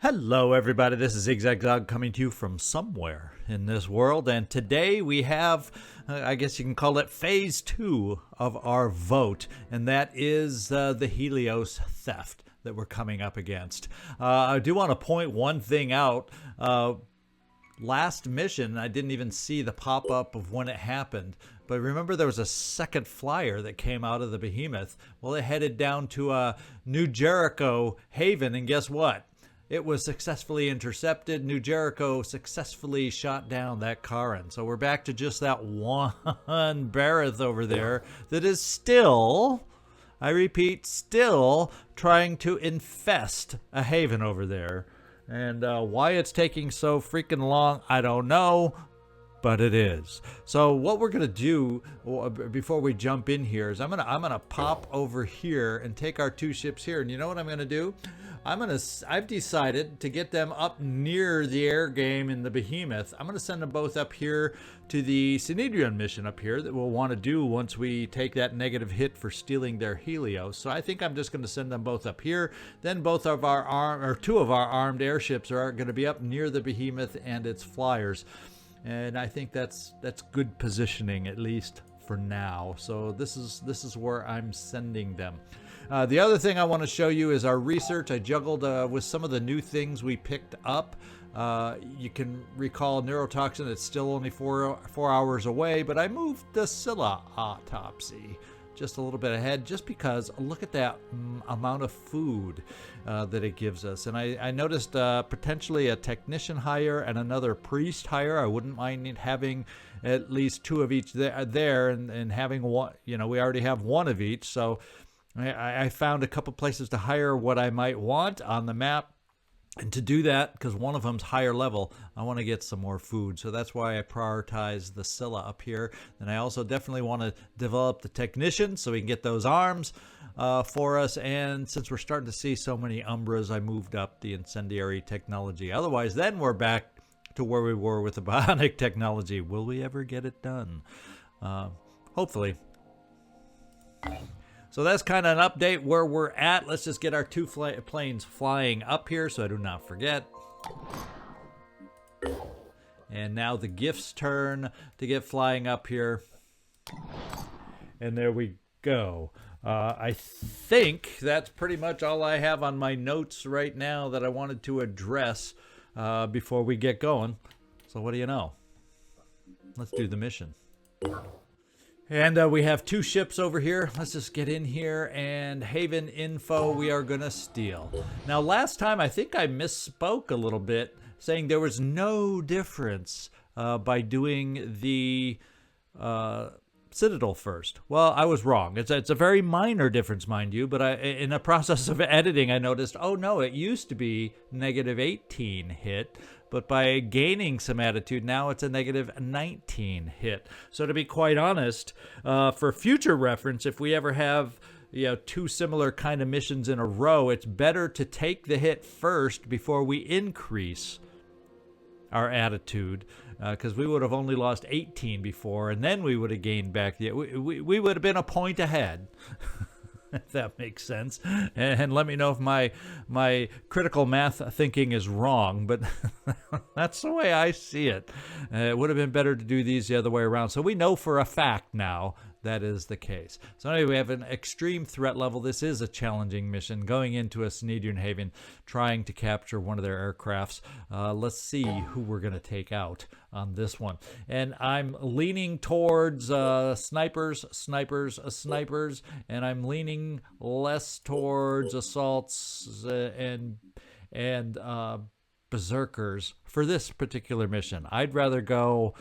Hello everybody, this is Zigzag Dog coming to you from somewhere in this world, and today we have, I guess you can call it phase 2 of our vote, and that is the Helios theft that we're coming up against. I do want to point one thing out. Last mission, I didn't even see the pop-up of when it happened, but remember there was a second flyer that came out of the behemoth. Well, it headed down to New Jericho Haven, and guess what? It was successfully intercepted. New Jericho successfully shot down that Karin. So we're back to just that one Bareth over there that is still, I repeat, still trying to infest a haven over there. And why it's taking so freaking long, I don't know, but it is. So what we're gonna do before we jump in here is I'm gonna pop over here and take our two ships here. And you know what I'm gonna do? I've decided to get them up near the air game in the behemoth. I'm gonna send them both up here to the Synedrion mission up here that we'll want to do once we take that negative hit for stealing their Helios. So I think I'm just gonna send them both up here. Then both of our two of our armed airships are gonna be up near the behemoth and its flyers. And I think that's good positioning, at least for now. So this is where I'm sending them. The other thing I want to show you is our research. I juggled with some of the new things we picked up. You can recall neurotoxin. It's still only four hours away, but I moved the Scylla autopsy just a little bit ahead, just because look at that amount of food that it gives us. And I noticed potentially a technician hire and another priest hire. I wouldn't mind having at least two of each there and having one. You know, we already have one of each, so I found a couple places to hire what I might want on the map. And to do that, because one of them's higher level, I want to get some more food. So that's why I prioritize the Scylla up here. And I also definitely want to develop the technician so we can get those arms for us. And since we're starting to see so many Umbras, I moved up the incendiary technology. Otherwise, then we're back to where we were with the bionic technology. Will we ever get it done? Hopefully. So that's kind of an update where we're at. Let's just get our two planes flying up here so I do not forget. And now the gift's turn to get flying up here. And there we go. I think that's pretty much all I have on my notes right now that I wanted to address before we get going. So what do you know? Let's do the mission. And we have two ships over here. Let's just get in here, and Haven info we are going to steal. Now, last time I think I misspoke a little bit, saying there was no difference by doing the Citadel first. Well, I was wrong. It's a very minor difference, mind you, but in the process of editing, I noticed, oh no, it used to be negative 18 hit. But by gaining some attitude, now it's a negative 19 hit. So to be quite honest, for future reference, if we ever have two similar kind of missions in a row, it's better to take the hit first before we increase our attitude, because we would have only lost 18 before, and then we would have gained back. We would have been a point ahead. If that makes sense. And let me know if my critical math thinking is wrong, but that's the way I see it. It would have been better to do these the other way around. So we know for a fact now that is the case. So anyway, we have an extreme threat level. This is a challenging mission, going into a Synedrion haven, trying to capture one of their aircrafts. Let's see who we're going to take out on this one. And I'm leaning towards snipers, and I'm leaning less towards assaults and berserkers for this particular mission. I'd rather go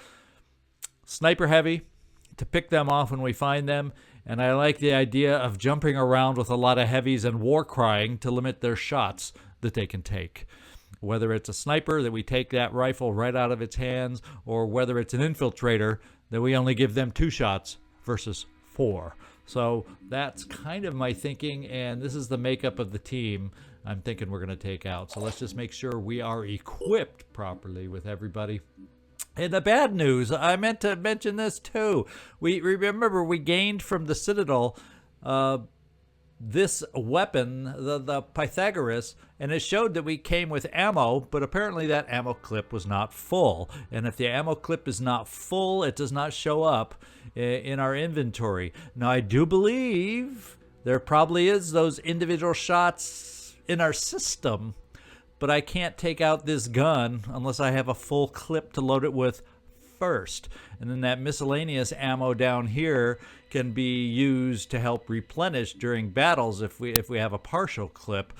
sniper heavy to pick them off when we find them, and I like the idea of jumping around with a lot of heavies and war crying to limit their shots that they can take. Whether it's a sniper that we take that rifle right out of its hands, or whether it's an infiltrator that we only give them 2 shots versus 4. So that's kind of my thinking, and this is the makeup of the team I'm thinking we're going to take out. So let's just make sure we are equipped properly with everybody. And the bad news, I meant to mention this too. We remember we gained from the Citadel this weapon, the Pythagoras, and it showed that we came with ammo, but apparently that ammo clip was not full. And if the ammo clip is not full, it does not show up in our inventory. Now, I do believe there probably is those individual shots in our system, but I can't take out this gun unless I have a full clip to load it with first. And then that miscellaneous ammo down here can be used to help replenish during battles if we have a partial clip.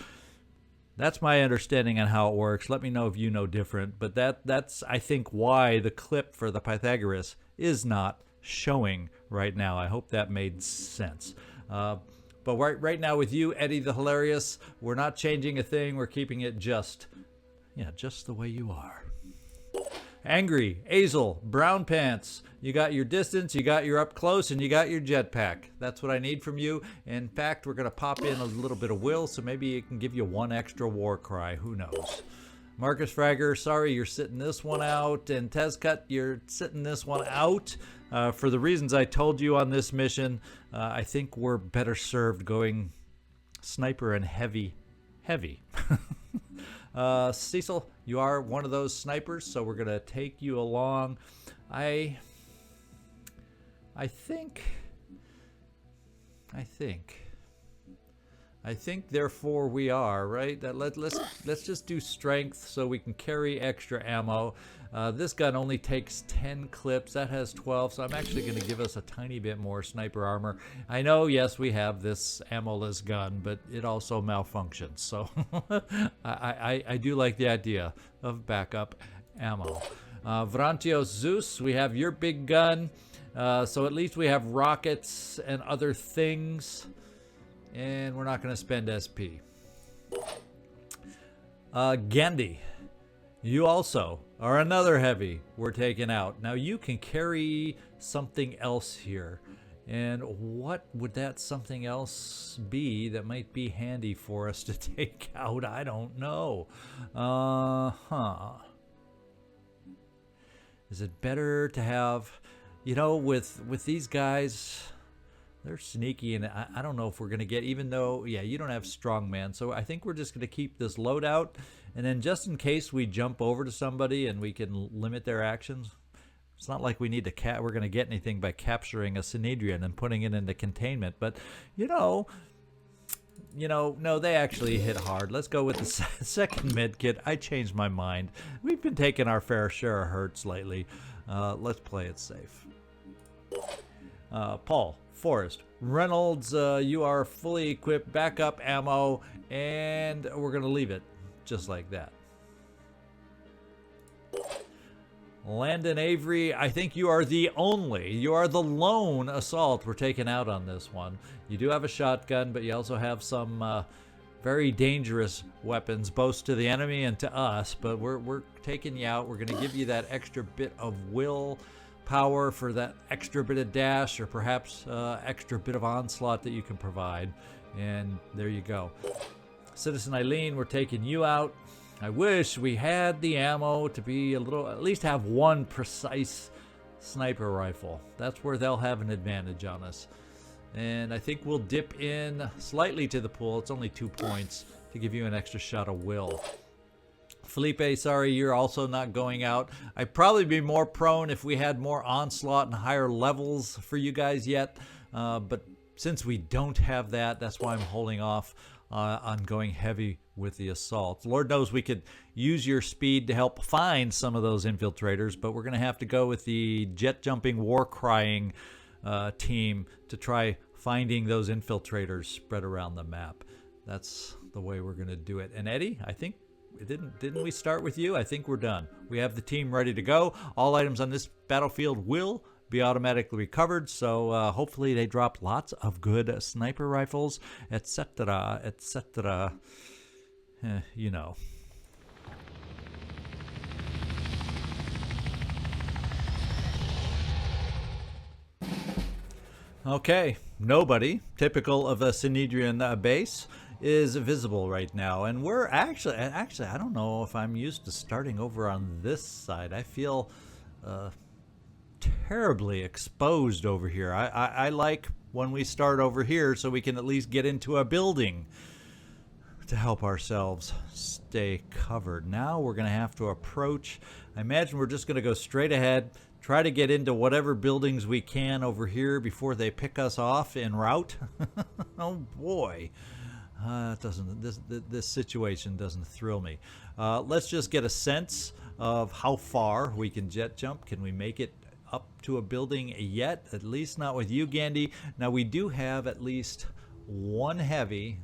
That's my understanding on how it works. Let me know if you know different, but that's I think why the clip for the Pythagoras is not showing right now. I hope that made sense. But right now with you, Eddie the Hilarious, we're not changing a thing. We're keeping it just the way you are. Angry, Azel, Brown Pants. You got your distance, you got your up close, and you got your jetpack. That's what I need from you. In fact, we're going to pop in a little bit of will, so maybe it can give you one extra war cry. Who knows? Marcus Fragger, sorry you're sitting this one out. And Tezcut, you're sitting this one out. For the reasons I told you on this mission, I think we're better served going sniper and heavy. Cecil, you are one of those snipers, so we're gonna take you along. I think therefore we are right. Let's just do strength so we can carry extra ammo. This gun only takes 10 clips. That has 12, so I'm actually going to give us a tiny bit more sniper armor. I know, yes, we have this ammo-less gun, but it also malfunctions. So I do like the idea of backup ammo. Vrantios Zeus, we have your big gun. So at least we have rockets and other things. And we're not going to spend SP. Gandhi, you also are another heavy we're taking out. Now you can carry something else here. And what would that something else be that might be handy for us to take out? I don't know. Is it better to have, with these guys, they're sneaky, and I don't know if we're going to get, even though, yeah, you don't have strongman. So I think we're just going to keep this loadout, and then just in case we jump over to somebody and we can limit their actions, it's not like we need to we're going to get anything by capturing a Synedrion and putting it into containment. But, no, they actually hit hard. Let's go with the second med kit. I changed my mind. We've been taking our fair share of hurts lately. Let's play it safe. Paul, Forrest, Reynolds, you are fully equipped, backup ammo, and we're going to leave it just like that. Landon Avery, I think you are the lone assault we're taking out on this one. You do have a shotgun, but you also have some very dangerous weapons, both to the enemy and to us, but we're taking you out. We're going to give you that extra bit of will power for that extra bit of dash, or perhaps extra bit of onslaught that you can provide. And there you go. Citizen Eileen, we're taking you out. I wish we had the ammo to be at least have one precise sniper rifle. That's where they'll have an advantage on us. And I think we'll dip in slightly to the pool. It's only 2 points to give you an extra shot of will. Felipe, sorry, you're also not going out. I'd probably be more prone if we had more onslaught and higher levels for you guys yet. But since we don't have that, that's why I'm holding off on going heavy with the assault. Lord knows we could use your speed to help find some of those infiltrators, but we're going to have to go with the jet jumping, war crying team to try finding those infiltrators spread around the map. That's the way we're going to do it. And Eddie, I think, didn't we start with you? I think we're done. We have the team ready to go. All items on this battlefield will be automatically recovered, so hopefully they drop lots of good sniper rifles, etc., etc. You know. Okay, nobody, typical of a Synedrion base, is visible right now, and we're actually I don't know if I'm used to starting over on this side. I feel terribly exposed over here. I like when we start over here so we can at least get into a building to help ourselves stay covered. Now we're going to have to approach. I imagine we're just going to go straight ahead, try to get into whatever buildings we can over here before they pick us off en route. Oh boy. This situation doesn't thrill me. Let's just get a sense of how far we can jet jump. Can we make it up to a building yet? At least not with you, Gandhi. Now we do have at least one heavy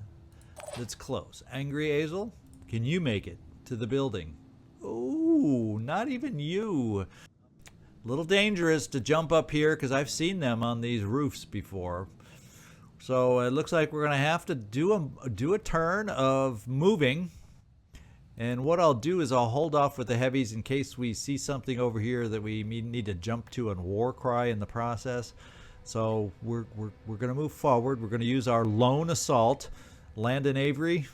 that's close. Angry Azel, can you make it to the building? Ooh, not even you. A little dangerous to jump up here because I've seen them on these roofs before. So it looks like we're going to have to do a turn of moving. And what I'll do is I'll hold off with the heavies in case we see something over here that we need to jump to and war cry in the process. So we're going to move forward. We're going to use our lone assault. Landon Avery,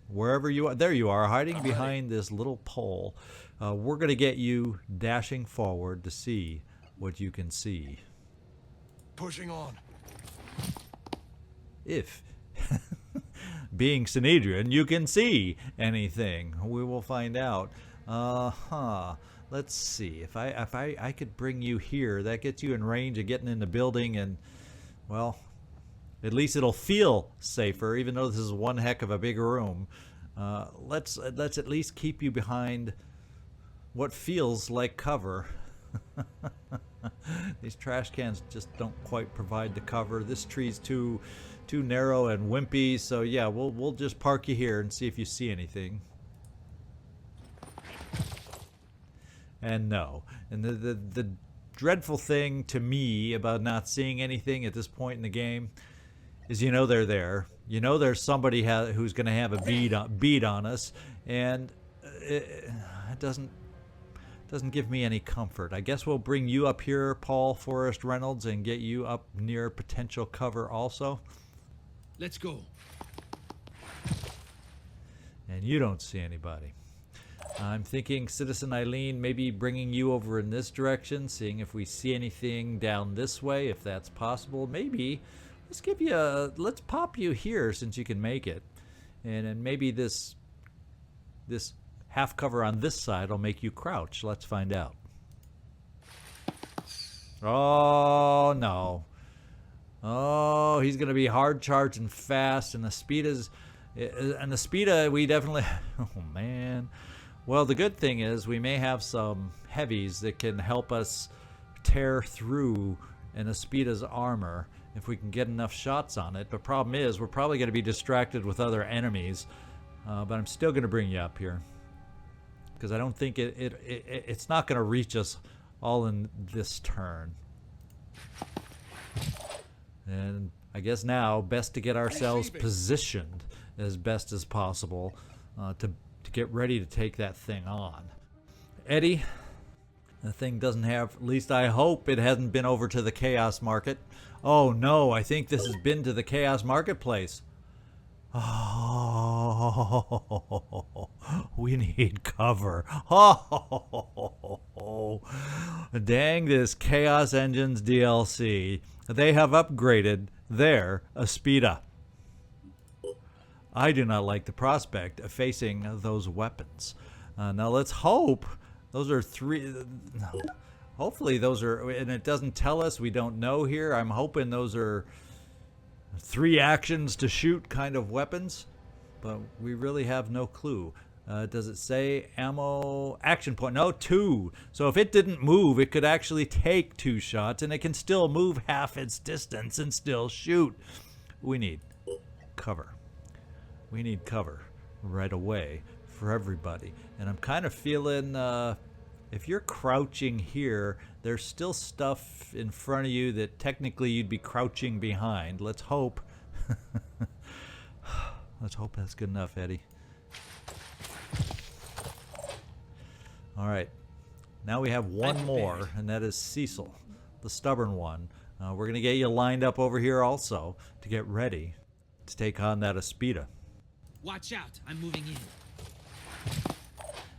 wherever you are, there you are, hiding behind this little pole. We're going to get you dashing forward to see what you can see. Pushing on. If, being Synedrion, you can see anything. We will find out. Let's see. If I could bring you here, that gets you in range of getting in the building, and, well, at least it'll feel safer, even though this is one heck of a big room. Let's at least keep you behind what feels like cover. These trash cans just don't quite provide the cover. This tree's too narrow and wimpy, so yeah, we'll just park you here and see if you see anything. And no. And the dreadful thing to me about not seeing anything at this point in the game is, you know, they're there. You know there's somebody who's going to have a bead on us, and it doesn't give me any comfort. I guess we'll bring you up here, Paul Forrest Reynolds, and get you up near potential cover also. Let's go. And you don't see anybody. I'm thinking Citizen Eileen, maybe bringing you over in this direction, seeing if we see anything down this way, if that's possible. Maybe let's pop you here since you can make it, and then maybe this half cover on this side will make you crouch. Let's find out. Oh no. Oh, he's gonna be hard charged and fast, and the speed we definitely. Oh man. Well, the good thing is we may have some heavies that can help us tear through Aspida's armor if we can get enough shots on it. But problem is, we're probably going to be distracted with other enemies. But I'm still going to bring you up here because I don't think it's not going to reach us all in this turn. And I guess now, best to get ourselves positioned as best as possible to get ready to take that thing on. Eddie, the thing doesn't have, at least I hope it hasn't been over to the Chaos Market. Oh no, I think this has been to the Chaos Marketplace. Oh, we need cover. Oh, dang this Kaos Engines DLC. They have upgraded their Aspida. I do not like the prospect of facing those weapons. Now let's hope those are three. Hopefully those are, and it doesn't tell us, we don't know here. I'm hoping those are 3 actions to shoot kind of weapons, but we really have no clue. Does it say ammo action point? No, 2. So if it didn't move, it could actually take 2 shots, and it can still move half its distance and still shoot. We need cover. We need cover right away for everybody. And I'm kind of feeling, if you're crouching here, there's still stuff in front of you that technically you'd be crouching behind. Let's hope. Let's hope that's good enough, Eddie. All right. Now we have one more, and that is Cecil, the stubborn one. We're going to get you lined up over here also to get ready to take on that Aspida. Watch out, I'm moving in.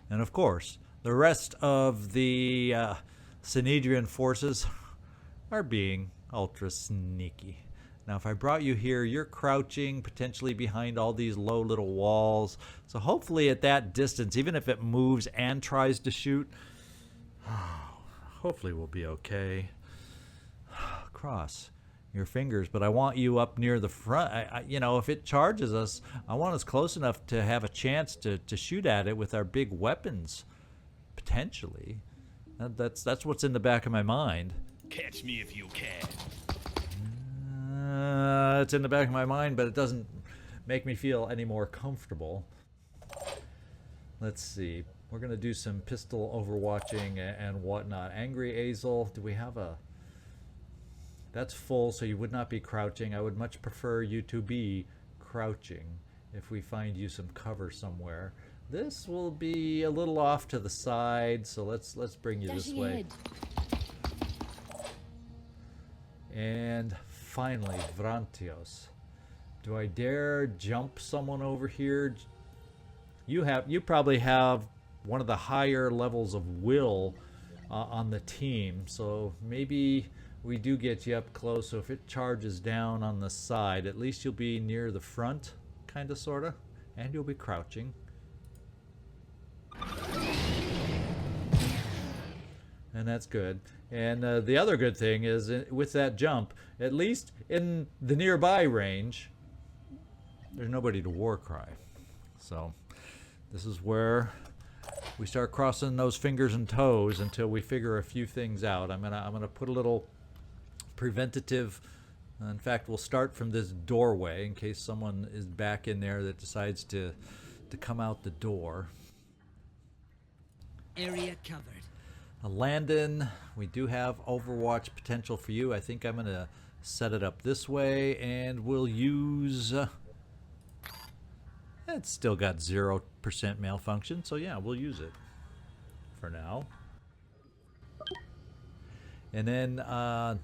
And of course, the rest of the Synedrion forces are being Ultra sneaky. Now, if I brought you here, you're crouching, potentially behind all these low little walls. So hopefully at that distance, even if it moves and tries to shoot, hopefully we'll be okay. Cross your fingers, but I want you up near the front. You know, if it charges us, I want us close enough to have a chance to shoot at it with our big weapons, potentially. That's what's in the back of my mind. Catch me if you can. It's in the back of my mind, but it doesn't make me feel any more comfortable. Let's see. We're going to do some pistol overwatching and whatnot. Angry Azel, do we have a... That's full, so you would not be crouching. I would much prefer you to be crouching if we find you some cover somewhere. This will be a little off to the side, so let's bring you this way. Ahead. And finally, Vrantios. Do I dare jump someone over here? You probably have one of the higher levels of will on the team, so maybe we do get you up close. So if it charges down on the side, at least you'll be near the front, kind of, sort of, and you'll be crouching. And that's good. And the other good thing is with that jump, at least in the nearby range, there's nobody to war cry. So this is where we start crossing those fingers and toes until we figure a few things out. I'm gonna put a little preventative. In fact, we'll start from this doorway in case someone is back in there that decides to come out the door. Area covered. Landon, we do have Overwatch potential for you. I think I'm going to set it up this way, and we'll use... it's still got 0% malfunction, so yeah, we'll use it for now. And then,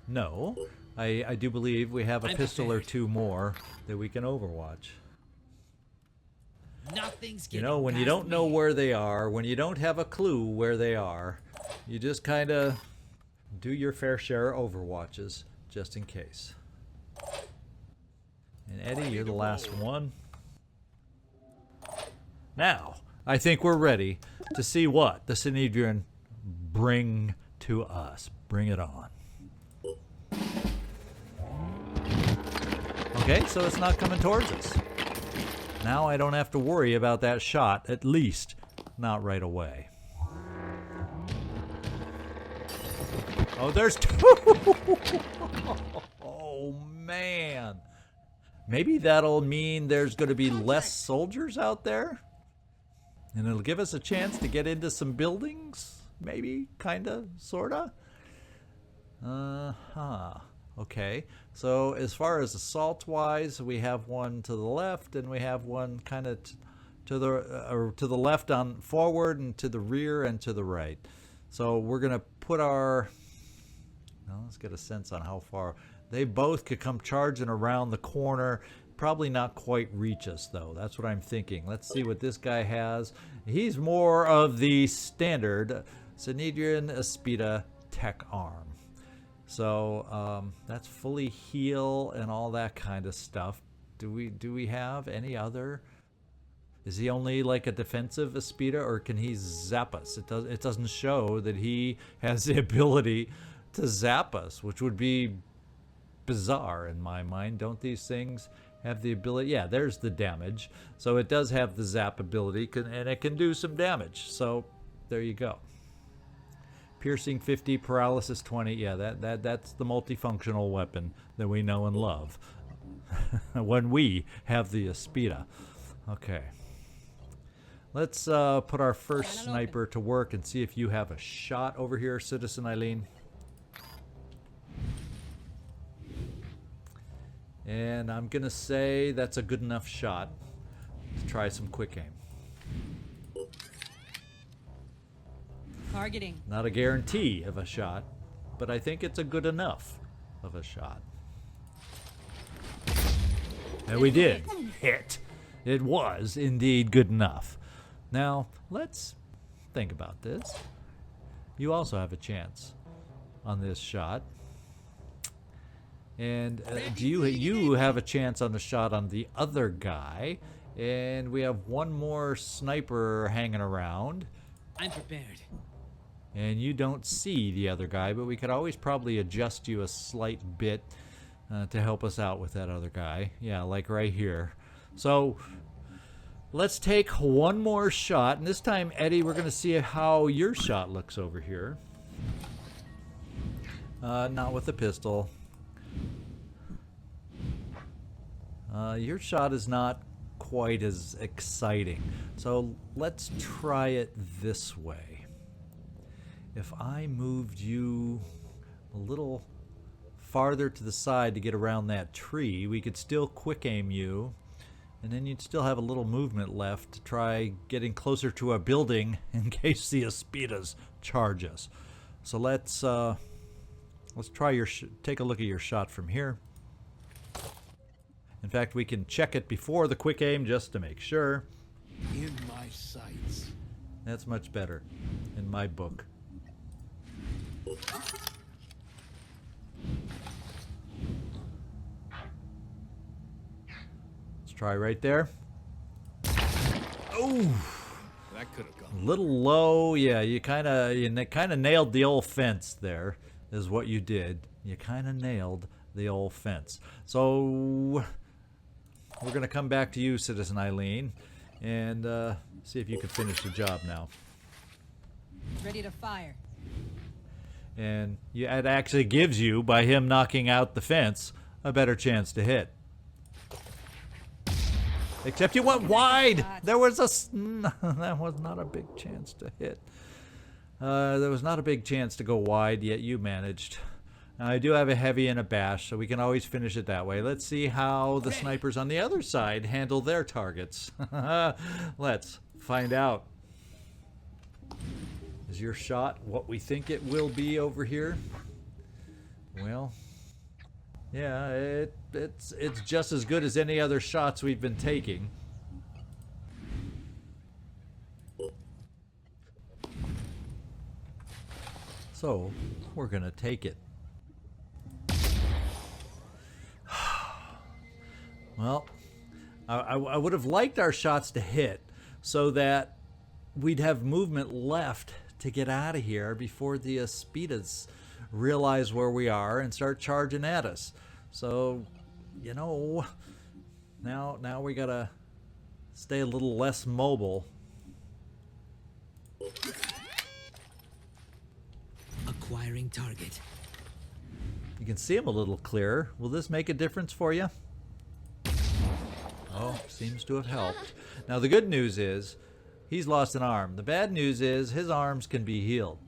no, I do believe we have a pistol or two more that we can Overwatch. Nothing's You getting know, when you past don't know me. where they are, when you don't have a clue where they are, you just kind of do your fair share of Overwatches, just in case. And Eddie, you're the last one. Now, I think we're ready to see what the Synedrion bring to us. Bring it on. Okay, so it's not coming towards us. Now I don't have to worry about that shot, at least not right away. Oh, there's two! Oh, man. Maybe that'll mean there's going to be less soldiers out there? And it'll give us a chance to get into some buildings? Maybe? Kinda? Sorta? Okay. So as far as assault-wise, we have one to the left, and we have one kind of to the left on forward, and to the rear, and to the right. So we're going to put our... Well, let's get a sense on how far. They both could come charging around the corner. Probably not quite reach us, though. That's what I'm thinking. Let's see what this guy has. He's more of the standard Synedrion Aspida Tech arm. So that's fully heal and all that kind of stuff. Do we have any other? Is he only like a defensive Aspida, or can he zap us? It doesn't show that he has the ability to zap us, which would be bizarre in my mind. Don't these things have the ability? Yeah, there's the damage. So it does have the zap ability, and it can do some damage. So there you go. Piercing 50, paralysis 20. Yeah, that's the multifunctional weapon that we know and love when we have the Aspida. Okay. Let's put our first sniper to work and see if you have a shot over here, Citizen Eileen. And I'm going to say that's a good enough shot to try some quick aim. Targeting. Not a guarantee of a shot, but I think it's a good enough of a shot. And we did hit. It was indeed good enough. Now, let's think about this. You also have a chance on this shot. And you have a chance on the shot on the other guy. And we have one more sniper hanging around. I'm prepared. And you don't see the other guy, but we could always probably adjust you a slight bit to help us out with that other guy. Yeah, like right here. So let's take one more shot. And this time, Eddie, we're going to see how your shot looks over here. Not with the pistol. Your shot is not quite as exciting. So let's try it this way. If I moved you a little farther to the side to get around that tree, we could still quick aim you, and then you'd still have a little movement left to try getting closer to a building in case the Aspidas charge us. So let's try take a look at your shot from here. In fact, we can check it before the quick aim just to make sure. In my sights. That's much better in my book. Let's try right there. Oh, That could have gone. a little low. Yeah, you kind of nailed the old fence there. Is what you did. You kind of nailed the old fence. So we're gonna come back to you, Citizen Eileen, and see if you can finish the job now. Ready to fire. And it actually gives you, by him knocking out the fence, a better chance to hit. Except you went wide. There was that was not a big chance to hit. There was not a big chance to go wide, yet you managed. Now, I do have a heavy and a bash, so we can always finish it that way. Let's see how the snipers on the other side handle their targets. Let's find out. Is your shot what we think it will be over here? Well, yeah, it's just as good as any other shots we've been taking. So, we're gonna take it. Well, I would have liked our shots to hit so that we'd have movement left to get out of here before the Aspidas realize where we are and start charging at us. So, you know, now we gotta stay a little less mobile. Acquiring target. You can see him a little clearer. Will this make a difference for you? Oh, seems to have helped. Now the good news is he's lost an arm. The bad news is his arms can be healed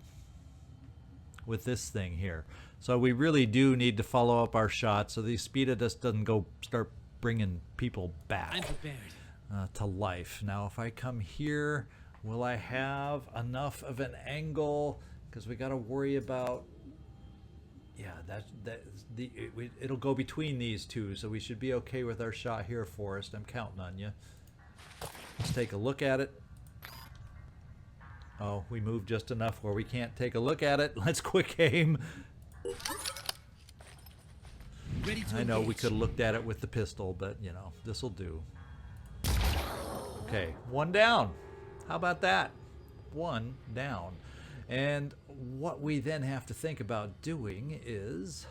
with this thing here. So we really do need to follow up our shot so the Aspida just doesn't go start bringing people back I'm prepared. to life. Now if I come here, will I have enough of an angle? Because we got to worry about... Yeah, it'll go between these two, so we should be okay with our shot here, Forrest. I'm counting on you. Let's take a look at it. Oh, we moved just enough where we can't take a look at it. Let's quick aim. Ready to I know we engage. could have looked at it with the pistol, but, you know, this'll do. Okay, one down. How about that? One down. And what we then have to think about doing is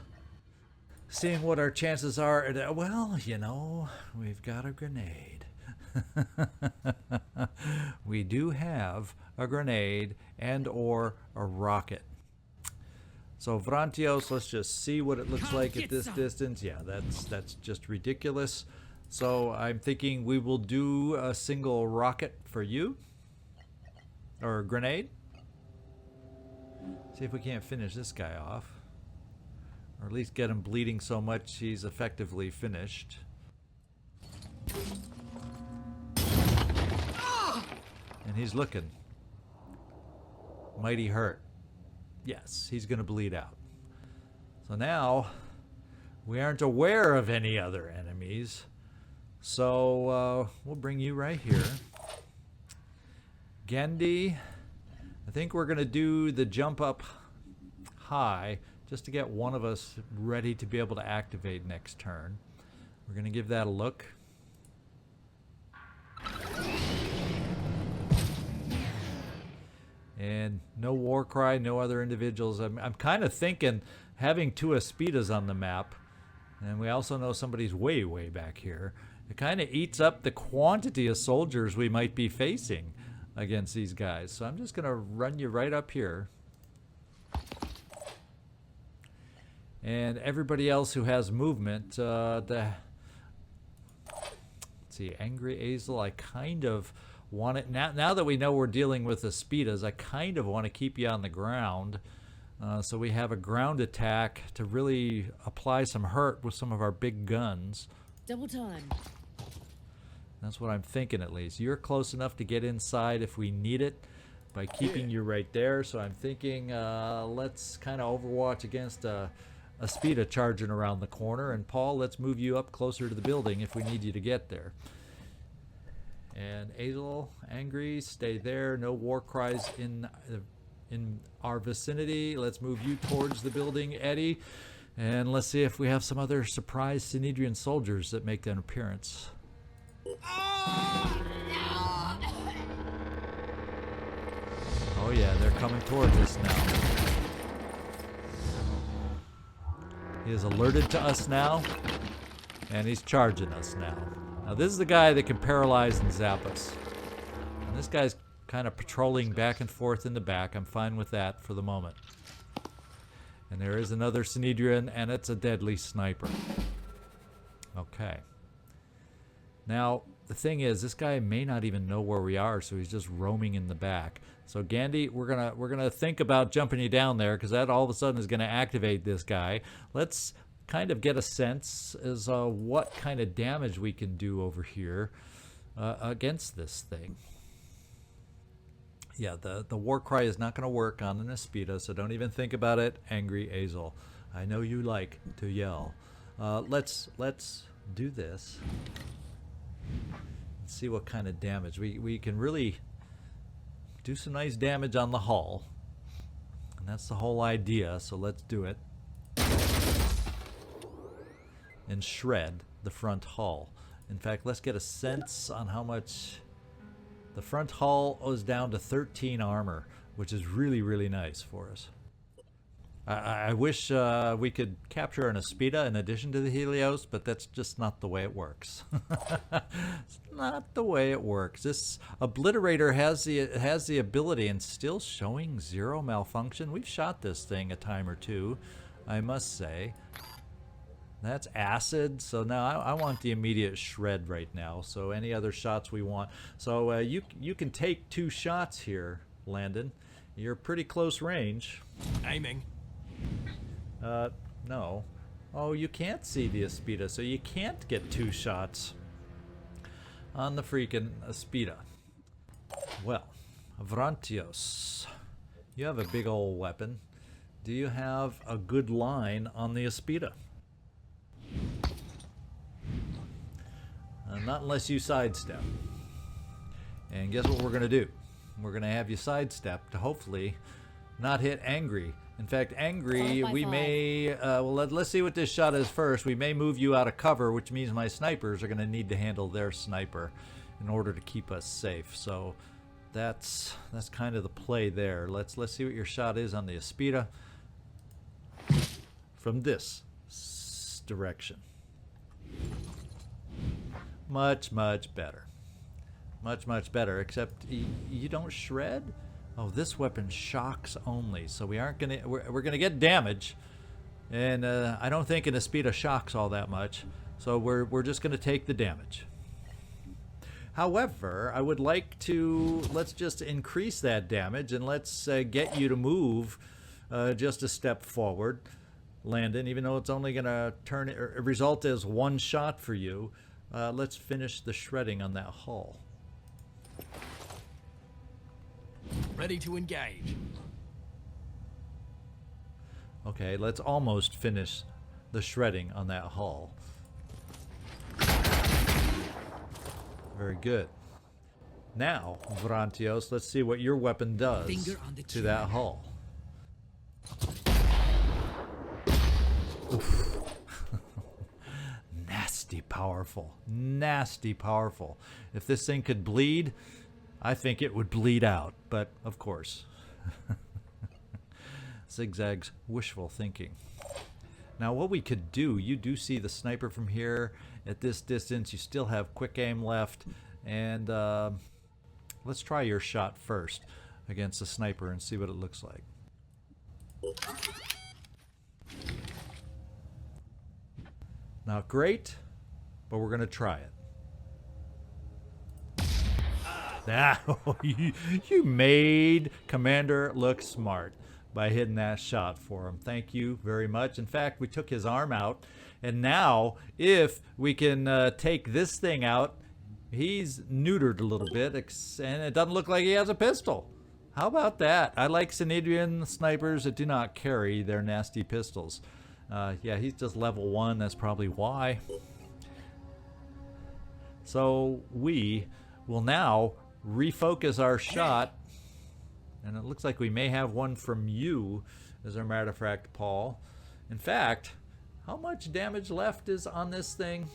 seeing what our chances are. Well, you know, we've got a grenade. We do have a grenade and or a rocket. So Vrantios, let's just see what it looks like at this distance. Yeah, that's just ridiculous. So I'm thinking we will do a single rocket for you. Or a grenade. See if we can't finish this guy off. Or at least get him bleeding so much he's effectively finished. And he's looking mighty hurt. Yes, he's going to bleed out. So now we aren't aware of any other enemies. So we'll bring you right here. Gendy, I think we're going to do the jump up high just to get one of us ready to be able to activate next turn. We're going to give that a look. And no war cry, no other individuals. I'm kind of thinking having 2 Aspidas on the map, and we also know somebody's way back here. It kind of eats up the quantity of soldiers we might be facing against these guys. So I'm just going to run you right up here. And everybody else who has movement, let's see, Angry Azel, I kind of want it now that we know we're dealing with the Aspidas, I kind of want to keep you on the ground, so we have a ground attack to really apply some hurt with some of our big guns. Double time. That's what I'm thinking, at least. You're close enough to get inside if we need it by keeping you right there, so I'm thinking let's kind of overwatch against a Aspida charging around the corner, and Paul, let's move you up closer to the building if we need you to get there. And Azel, Angry, stay there. No war cries in our vicinity. Let's move you towards the building, Eddie. And let's see if we have some other surprise Synedrion soldiers that make an appearance. Oh yeah, they're coming towards us now. He is alerted to us now, and he's charging us now. Now this is the guy that can paralyze and zap us. And this guy's kind of patrolling back and forth in the back. I'm fine with that for the moment. And there is another Synedrion, and it's a deadly sniper. Okay. Now, the thing is, this guy may not even know where we are, so he's just roaming in the back. So Gandhi, we're gonna think about jumping you down there, because that all of a sudden is gonna activate this guy. Let's kind of get a sense as what kind of damage we can do over here against this thing. Yeah, the war cry is not going to work on an Aspida, so don't even think about it, Angry Azel. I know you like to yell. Let's do this. Let's see what kind of damage. We can really do some nice damage on the hull. And that's the whole idea, so let's do it. And shred the front hull. In fact, let's get a sense on how much the front hull is down to 13 armor, which is really nice for us. I wish we could capture an Aspida in addition to the Helios, but that's just not the way it works. It's not the way it works. This Obliterator has the ability, and still showing 0 malfunction. We've shot this thing a time or two, I must say. That's acid, so now I want the immediate shred right now, so any other shots we want. So you can take 2 shots here, Landon. You're pretty close range. Aiming. No. Oh, you can't see the Aspida, so you can't get 2 shots on the freaking Aspida. Well, Avrantios, you have a big old weapon. Do you have a good line on the Aspida? Not unless you sidestep. And guess what we're going to do? We're going to have you sidestep to hopefully not hit Angry. In fact, Angry, we may... well, let's see what this shot is first. We may move you out of cover, which means my snipers are going to need to handle their sniper in order to keep us safe. So that's kind of the play there. Let's see what your shot is on the Aspida from this direction. Much better. Much better, except you don't shred. Oh, this weapon shocks only, so we aren't gonna we're gonna get damage, and I don't think an Aspida shocks all that much, so we're just gonna take the damage. However, I would like to, let's just increase that damage, and let's get you to move just a step forward, Landon, even though it's only gonna result as 1 shot for you. Let's finish the shredding on that hull. Ready to engage. Okay, let's almost finish the shredding on that hull. Very good. Now, Vrantios, let's see what your weapon does to that hull. Nasty powerful. Nasty powerful. If this thing could bleed, I think it would bleed out. But, of course. Zigzag's wishful thinking. Now, what we could do, you do see the sniper from here. At this distance, you still have quick aim left. And let's try your shot first against the sniper and see what it looks like. Not great, but we're going to try it. Ah, you made Commander look smart by hitting that shot for him. Thank you very much. In fact, we took his arm out, and now if we can take this thing out, he's neutered a little bit, and it doesn't look like he has a pistol. How about that? I like Synedrion snipers that do not carry their nasty pistols. Yeah, he's just level 1. That's probably why. So we will now refocus our shot. And it looks like we may have one from you, as a matter of fact, Paul. In fact, how much damage left is on this thing?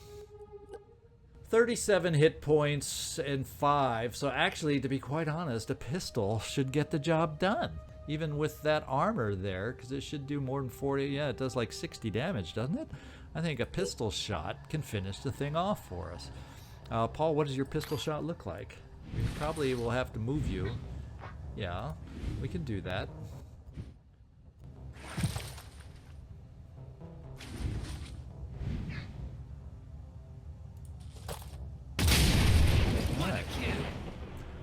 37 hit points and 5. So actually, to be quite honest, a pistol should get the job done. Even with that armor there, because it should do more than 40. Yeah, it does like 60 damage, doesn't it? I think a pistol shot can finish the thing off for us. Paul, what does your pistol shot look like? We probably will have to move you. Yeah, we can do that.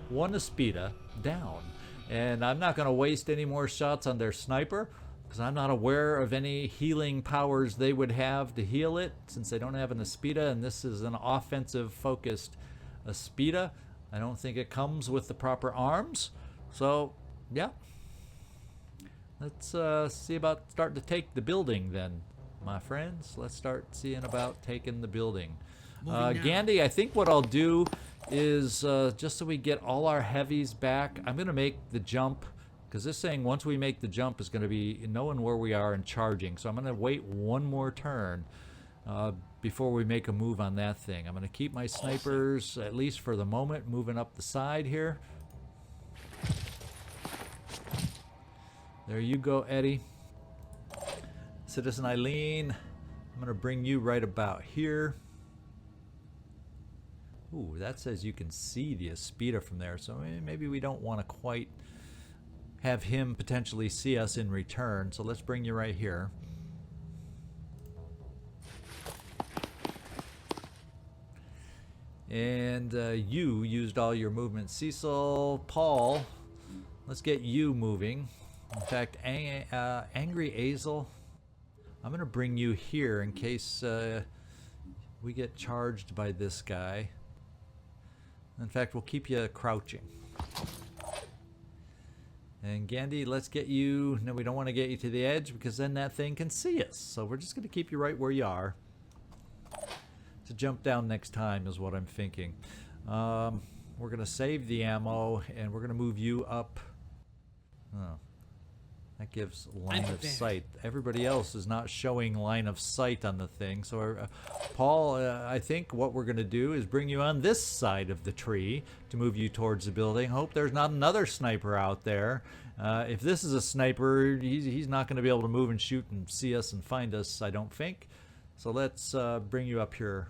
One Aspida down. And I'm not going to waste any more shots on their sniper, because I'm not aware of any healing powers they would have to heal it, since they don't have an Aspida, and this is an offensive focused Aspida. I don't think it comes with the proper arms. So, yeah. Let's see about starting to take the building then, my friends. Let's start seeing about taking the building. Gandhi, I think what I'll do is, just so we get all our heavies back, I'm going to make the jump, because this thing, once we make the jump, is going to be knowing where we are and charging. So I'm going to wait one more turn before we make a move on that thing. I'm going to keep my snipers, at least for the moment, moving up the side here. There you go, Eddie. Citizen Eileen, I'm going to bring you right about here. Ooh, that says you can see the Aspida from there, so maybe we don't want to quite have him potentially see us in return. So let's bring you right here. And you used all your movement. Cecil, Paul, let's get you moving. In fact, Angry Azel, I'm going to bring you here in case we get charged by this guy. In fact, we'll keep you crouching. And Gandhi, let's get you... No, we don't want to get you to the edge because then that thing can see us. So we're just going to keep you right where you are. To jump down next time is what I'm thinking. We're going to save the ammo and we're going to move you up. Oh, that gives line of sight. Everybody else is not showing line of sight on the thing. So, Paul, I think what we're going to do is bring you on this side of the tree to move you towards the building. Hope there's not another sniper out there. If this is a sniper, he's not going to be able to move and shoot and see us and find us, I don't think. So let's bring you up here.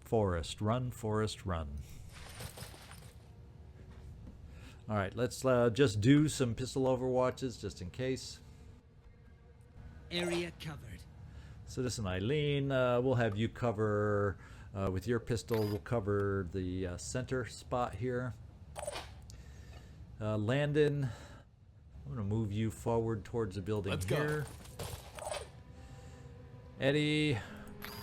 Forest, run, Forest, run. All right, let's just do some pistol overwatches just in case. Area covered. Citizen Eileen, we'll have you cover with your pistol. We'll cover the center spot here. Landon, I'm going to move you forward towards the building here. Eddie,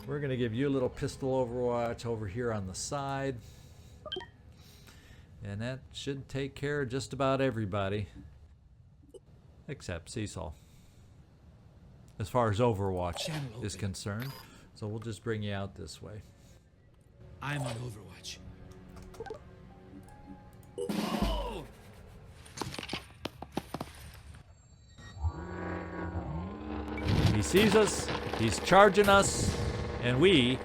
we're going to give you a little pistol overwatch over here on the side. And that should take care of just about everybody. Except Cecil. As far as Overwatch is concerned. So we'll just bring you out this way. I'm on Overwatch. Oh! He's sees us, he's charging us, and we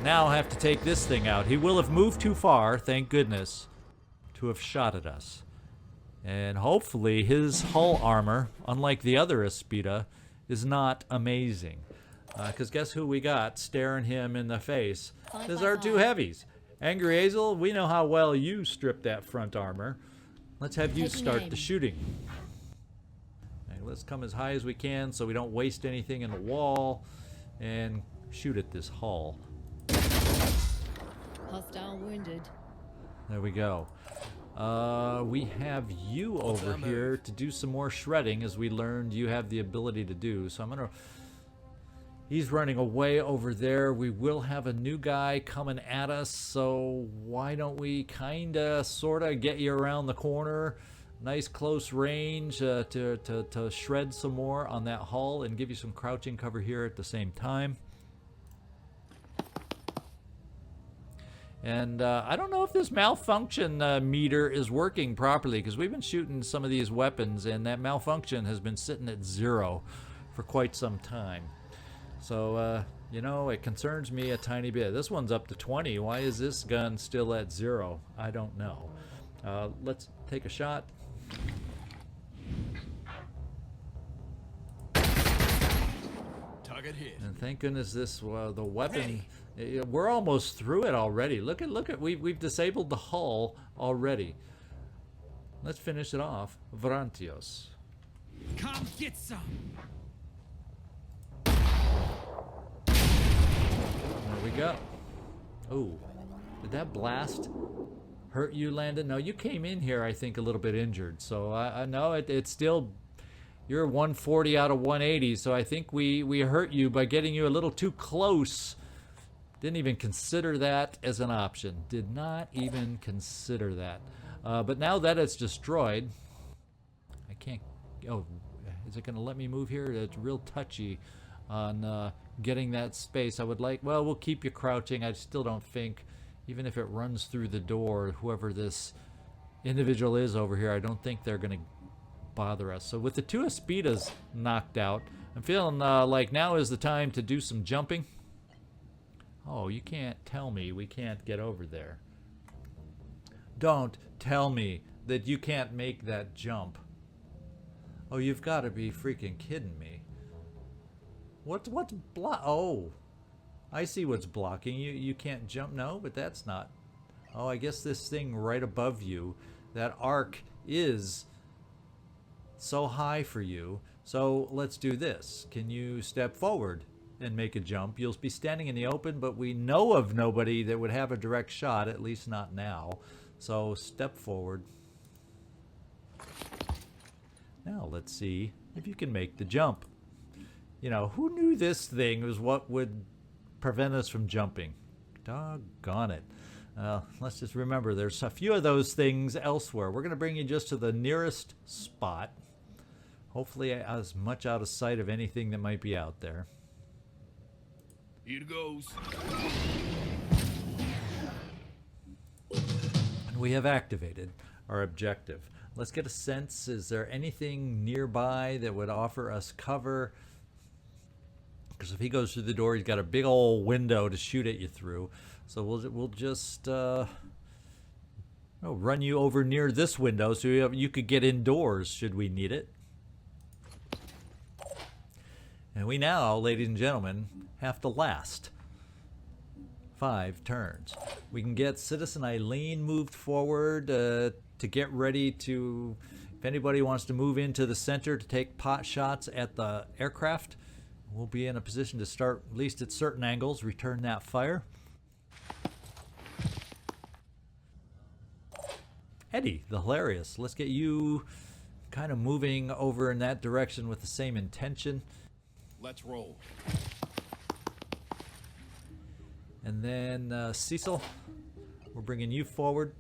now have to take this thing out. He will have moved too far, thank goodness, to have shot at us. And hopefully his hull armor, unlike the other Aspida, is not amazing. Because guess who we got staring him in the face? These are two heavies. Angry Hazel, we know how well you stripped that front armor. Let's have you start the shooting. And let's come as high as we can so we don't waste anything in the wall. And shoot at this hull. Hostile wounded. There we go. We have you over here to do some more shredding, as we learned you have the ability to do. So I'm gonna... He's running away over there. We will have a new guy coming at us, so why don't we kinda, sorta get you around the corner. Nice close range to shred some more on that hull and give you some crouching cover here at the same time. And I don't know if this malfunction meter is working properly, because we've been shooting some of these weapons and that malfunction has been sitting at 0 for quite some time. So, you know, it concerns me a tiny bit. This one's up to 20. Why is this gun still at 0? I don't know. Let's take a shot. Target hit. And thank goodness this, the weapon... We're almost through it already. Look at we've disabled the hull already. Let's finish it off. Vrantios. Come get some. There we go. Ooh, did that blast hurt you, Landon? No, you came in here, I think, a little bit injured. So I know it's still... You're 140 out of 180, so I think we hurt you by getting you a little too close. Didn't even consider that as an option. Did not even consider that. But now that it's destroyed, I can't... Oh, is it going to let me move here? It's real touchy on getting that space. I would like... Well, we'll keep you crouching. I still don't think, even if it runs through the door, whoever this individual is over here, I don't think they're going to bother us. So with the two Aspidas knocked out, I'm feeling like now is the time to do some jumping. Oh, you can't tell me we can't get over there. Don't tell me that you can't make that jump. Oh, you've got to be freaking kidding me. What's Oh, I see what's blocking you. You can't jump. No, but that's not. Oh, I guess this thing right above you, that arc is so high for you. So let's do this. Can you step forward and make a jump? You'll be standing in the open, but we know of nobody that would have a direct shot, at least not now. So step forward. Now let's see if you can make the jump. You know, who knew this thing was what would prevent us from jumping? Doggone it. Let's just remember there's a few of those things elsewhere. We're going to bring you just to the nearest spot. Hopefully as much out of sight of anything that might be out there. Here it goes. And we have activated our objective. Let's get a sense, is there anything nearby that would offer us cover? Because if he goes through the door, he's got a big old window to shoot at you through. So we'll just run you over near this window so you could get indoors should we need it. And we now, ladies and gentlemen, have to last 5 turns. We can get Citizen Eileen moved forward to get ready to, if anybody wants to move into the center to take pot shots at the aircraft, we'll be in a position to start, at least at certain angles, return that fire. Eddie, the Hilarious, let's get you kind of moving over in that direction with the same intention. Let's roll. And then Cecil, we're bringing you forward.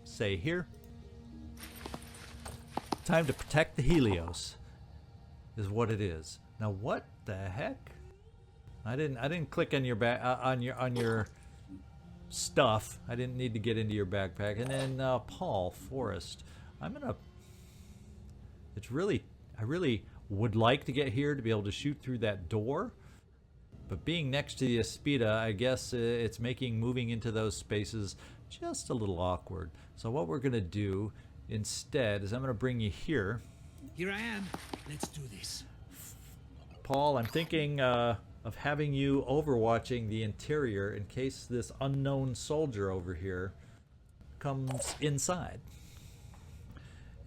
Say here. Time to protect the Helios is what it is. Now what the heck? I didn't click on your back on your stuff. I didn't need to get into your backpack. And then Paul Forrest, I really would like to get here to be able to shoot through that door. But being next to the Aspida, I guess it's making moving into those spaces just a little awkward. So what we're going to do instead is I'm going to bring you here. Here I am. Let's do this. Paul, I'm thinking of having you overwatching the interior in case this unknown soldier over here comes inside.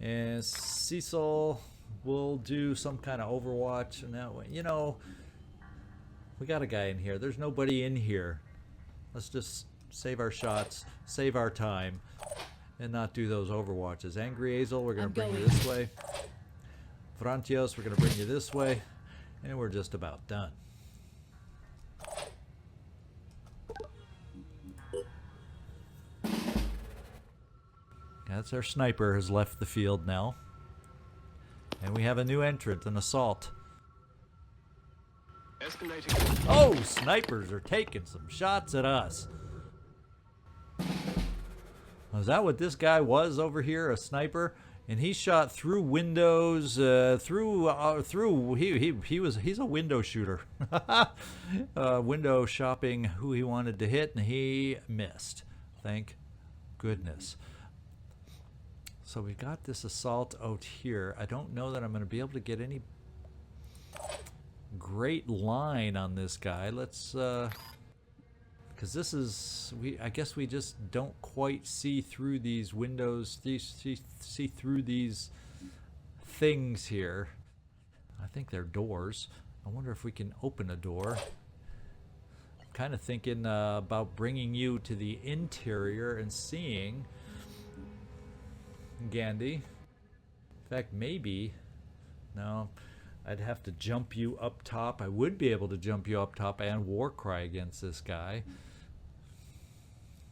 And Cecil will do some kind of overwatch. And that way, you know, we got a guy in here. There's nobody in here. Let's just save our shots, save our time, and not do those overwatches. Angry Azel, we're going to bring you this way. Vrantios, we're going to bring you this way. And we're just about done. That's our sniper has left the field now. And we have a new entrant, an assault. Estimating. Oh, snipers are taking some shots at us. Is that what this guy was over here, a sniper? And he shot through windows, he's a window shooter. Window shopping who he wanted to hit, and he missed. Thank goodness. So we got this assault out here. I don't know that I'm going to be able to get any great line on this guy. Let's, because this is, I guess we just don't quite see through these windows, see through these things here. I think they're doors. I wonder if we can open a door. I'm kind of thinking about bringing you to the interior and seeing Gandhi. In fact, maybe, no, I'd have to jump you up top. I would be able to jump you up top and Warcry against this guy.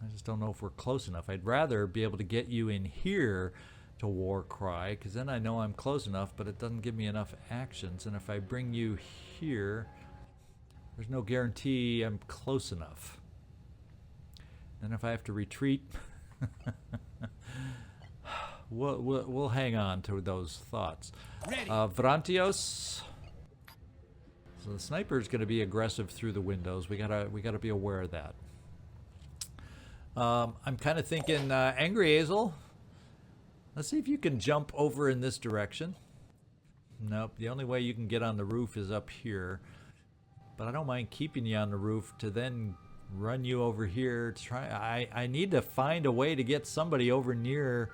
I just don't know if we're close enough. I'd rather be able to get you in here to Warcry, because then I know I'm close enough, but it doesn't give me enough actions. And if I bring you here, there's no guarantee I'm close enough. And if I have to retreat, we'll hang on to those thoughts. Vrantios. So the sniper is going to be aggressive through the windows. We gotta be aware of that. I'm kind of thinking Angry Azel. Let's see if you can jump over in this direction. Nope. The only way you can get on the roof is up here. But I don't mind keeping you on the roof to then run you over here to try. I need to find a way to get somebody over near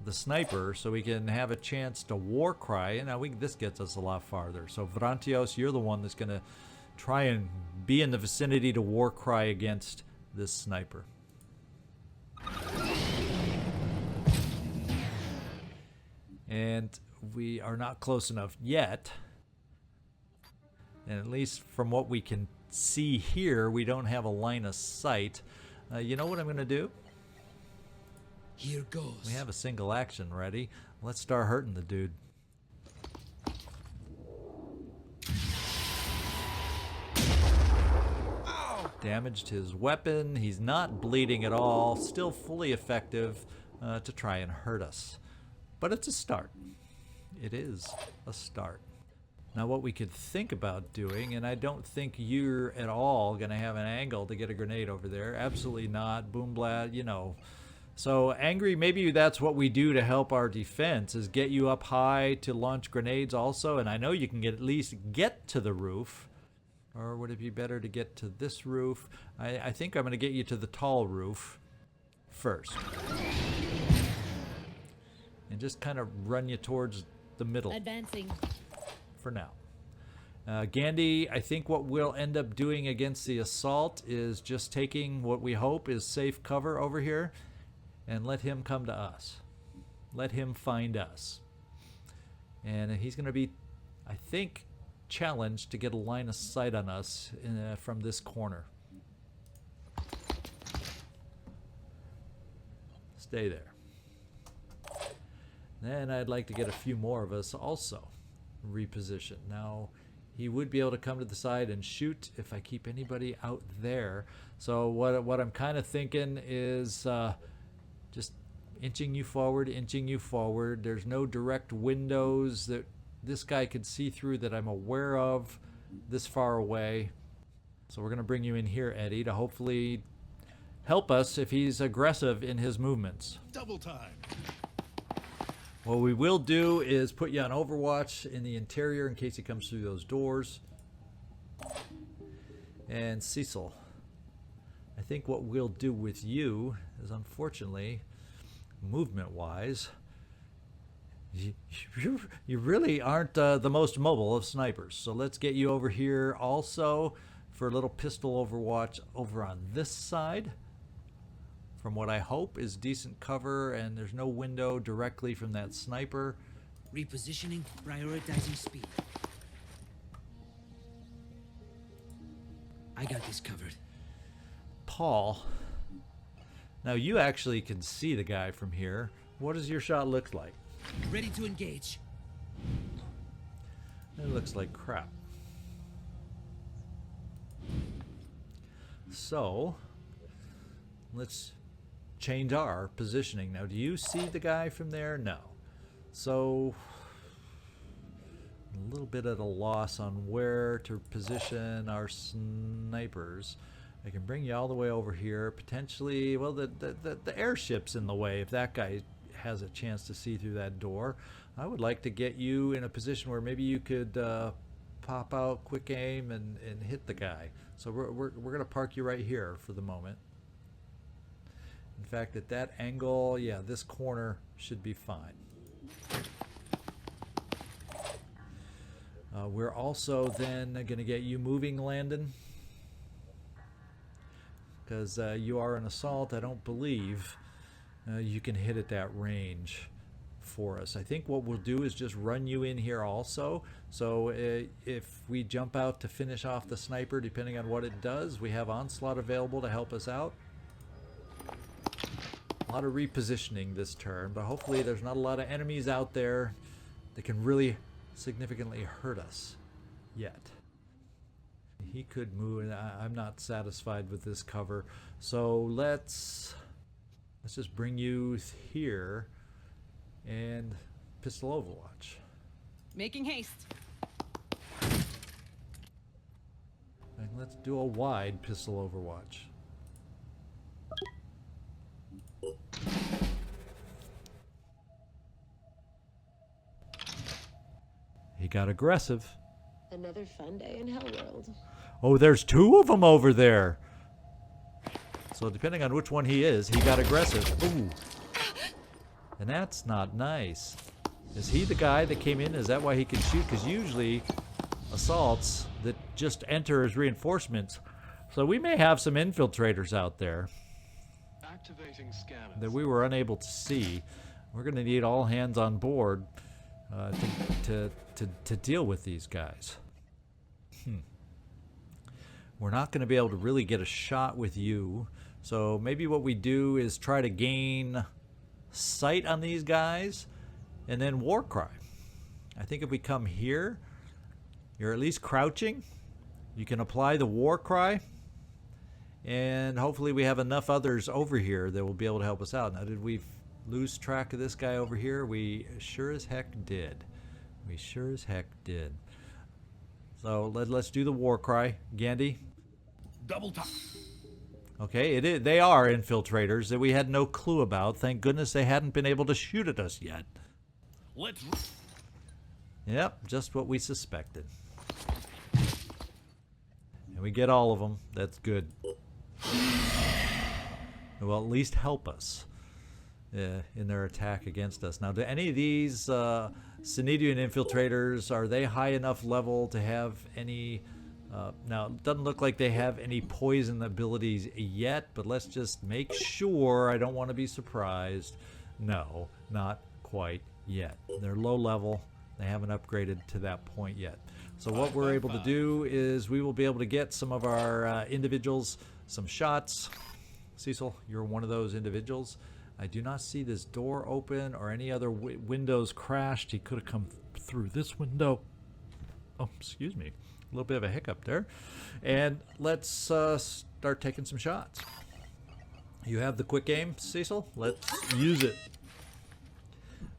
the sniper so we can have a chance to Warcry. And now this gets us a lot farther. So Vrantios, you're the one that's going to try and be in the vicinity to Warcry against this sniper. And we are not close enough yet. And at least from what we can see here, we don't have a line of sight. You know what I'm going to do? Here goes. We have a single action ready. Let's start hurting the dude. Ow! Damaged his weapon. He's not bleeding at all. Still fully effective to try and hurt us. But it's a start. It is a start. Now what we could think about doing, and I don't think you're at all going to have an angle to get a grenade over there. Absolutely not. Boomblad, you know. So Angry, maybe that's what we do to help our defense, is get you up high to launch grenades also. And I know you can at least get to the roof. Or would it be better to get to this roof? I think I'm going to get you to the tall roof first. And just kind of run you towards the middle. Advancing. For now. Gandhi, I think what we'll end up doing against the assault is just taking what we hope is safe cover over here and let him come to us. Let him find us. And he's going to be, I think, challenged to get a line of sight on us from this corner. Stay there. Then I'd like to get a few more of us also reposition. Now, he would be able to come to the side and shoot if I keep anybody out there. So what I'm kind of thinking is just inching you forward, inching you forward. There's no direct windows this guy could see through that I'm aware of this far away. So we're going to bring you in here, Eddie, to hopefully help us if he's aggressive in his movements. Double time. What we will do is put you on Overwatch in the interior in case he comes through those doors. And Cecil, I think what we'll do with you is, unfortunately, movement-wise, you really aren't the most mobile of snipers. So let's get you over here also for a little pistol Overwatch over on this side. From what I hope is decent cover, and there's no window directly from that sniper. Repositioning, prioritizing speed. I got this covered. Paul, now you actually can see the guy from here. What does your shot look like? Ready to engage. It looks like crap. So let's change our positioning. Now, do you see the guy from there? No. So a little bit at a loss on where to position our snipers. I can bring you all the way over here. Potentially, well, the airship's in the way if that guy has a chance to see through that door. I would like to get you in a position where maybe you could pop out, quick aim, and hit the guy. So we're going to park you right here for the moment. In fact, at that angle, yeah, this corner should be fine. We're also then going to get you moving, Landon, because you are an assault. I don't believe you can hit at that range for us. I think what we'll do is just run you in here also. So if we jump out to finish off the sniper, depending on what it does, we have Onslaught available to help us out. A lot of repositioning this turn, but hopefully there's not a lot of enemies out there that can really significantly hurt us yet. He could move, and I'm not satisfied with this cover. So let's just bring you here and pistol Overwatch. Making haste. And let's do a wide pistol Overwatch. He got aggressive. Another fun day in Hellworld. Oh, there's two of them over there. So depending on which one he is, he got aggressive. Ooh. And that's not nice. Is he the guy that came in? Is that why he can shoot? Because usually assaults that just enter as reinforcements. So we may have some infiltrators out there Activating scanners. that we were unable to see. We're going to need all hands on board to deal with these guys. We're not going to be able to really get a shot with you. So maybe what we do is try to gain sight on these guys and then war cry. I think if we come here, you're at least crouching. You can apply the war cry. And hopefully we have enough others over here that will be able to help us out. Now, did we lose track of this guy over here? We sure as heck did. We sure as heck did. So let's do the war cry. Gandhi? Double time. Okay, they are infiltrators that we had no clue about. Thank goodness they hadn't been able to shoot at us yet. Let's. Yep, just what we suspected. And we get all of them. That's good. It will at least help us in their attack against us. Now, do any of these Synedrion infiltrators, are they high enough level to have any... now, it doesn't look like they have any poison abilities yet, but let's just make sure. I don't want to be surprised. No, not quite yet. They're low level. They haven't upgraded to that point yet. So what we're able to do is we will be able to get some of our individuals some shots. Cecil, you're one of those individuals. I do not see this door open or any other windows crashed. He could have come through this window. Oh, excuse me. A little bit of a hiccup there. And let's start taking some shots. You have the quick aim, Cecil? Let's use it.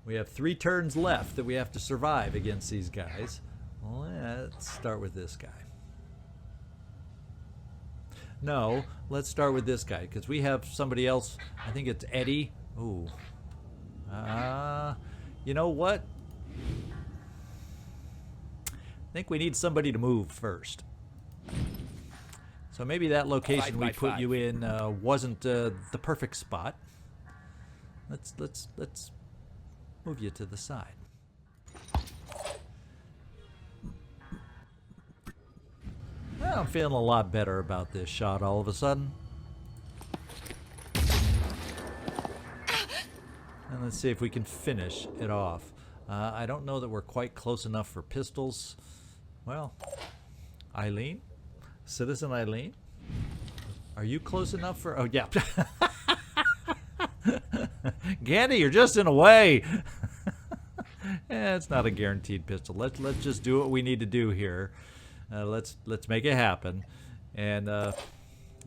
We have 3 turns left that we have to survive against these guys. Let's start with this guy. No, let's start with this guy because we have somebody else. I think it's Eddie. Ooh. You know what? I think we need somebody to move first. So maybe that location we put you in wasn't the perfect spot. Let's move you to the side. Well, I'm feeling a lot better about this shot all of a sudden. And let's see if we can finish it off. I don't know that we're quite close enough for pistols. Well, Eileen? Citizen Eileen? Are you close enough for... Oh, yeah. Gandhi, you're just in a way. It's not a guaranteed pistol. Let's just do what we need to do here. Let's make it happen. And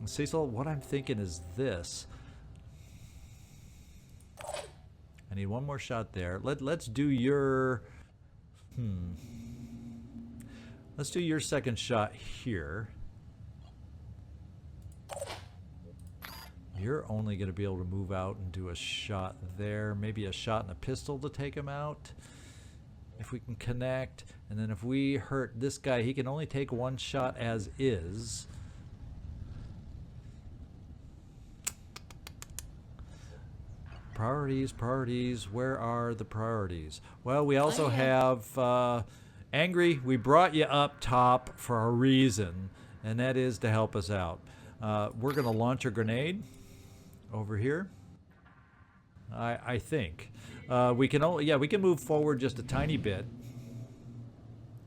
Cecil, what I'm thinking is this. I need one more shot there. Let's do your let's do your second shot here. You're only going to be able to move out and do a shot there. Maybe a shot and a pistol to take him out. If we can connect. And then if we hurt this guy, he can only take one shot as is. Priorities. Where are the priorities? Well, we also have Angry. We brought you up top for a reason, and that is to help us out. We're going to launch a grenade over here. I think we can only we can move forward just a tiny bit,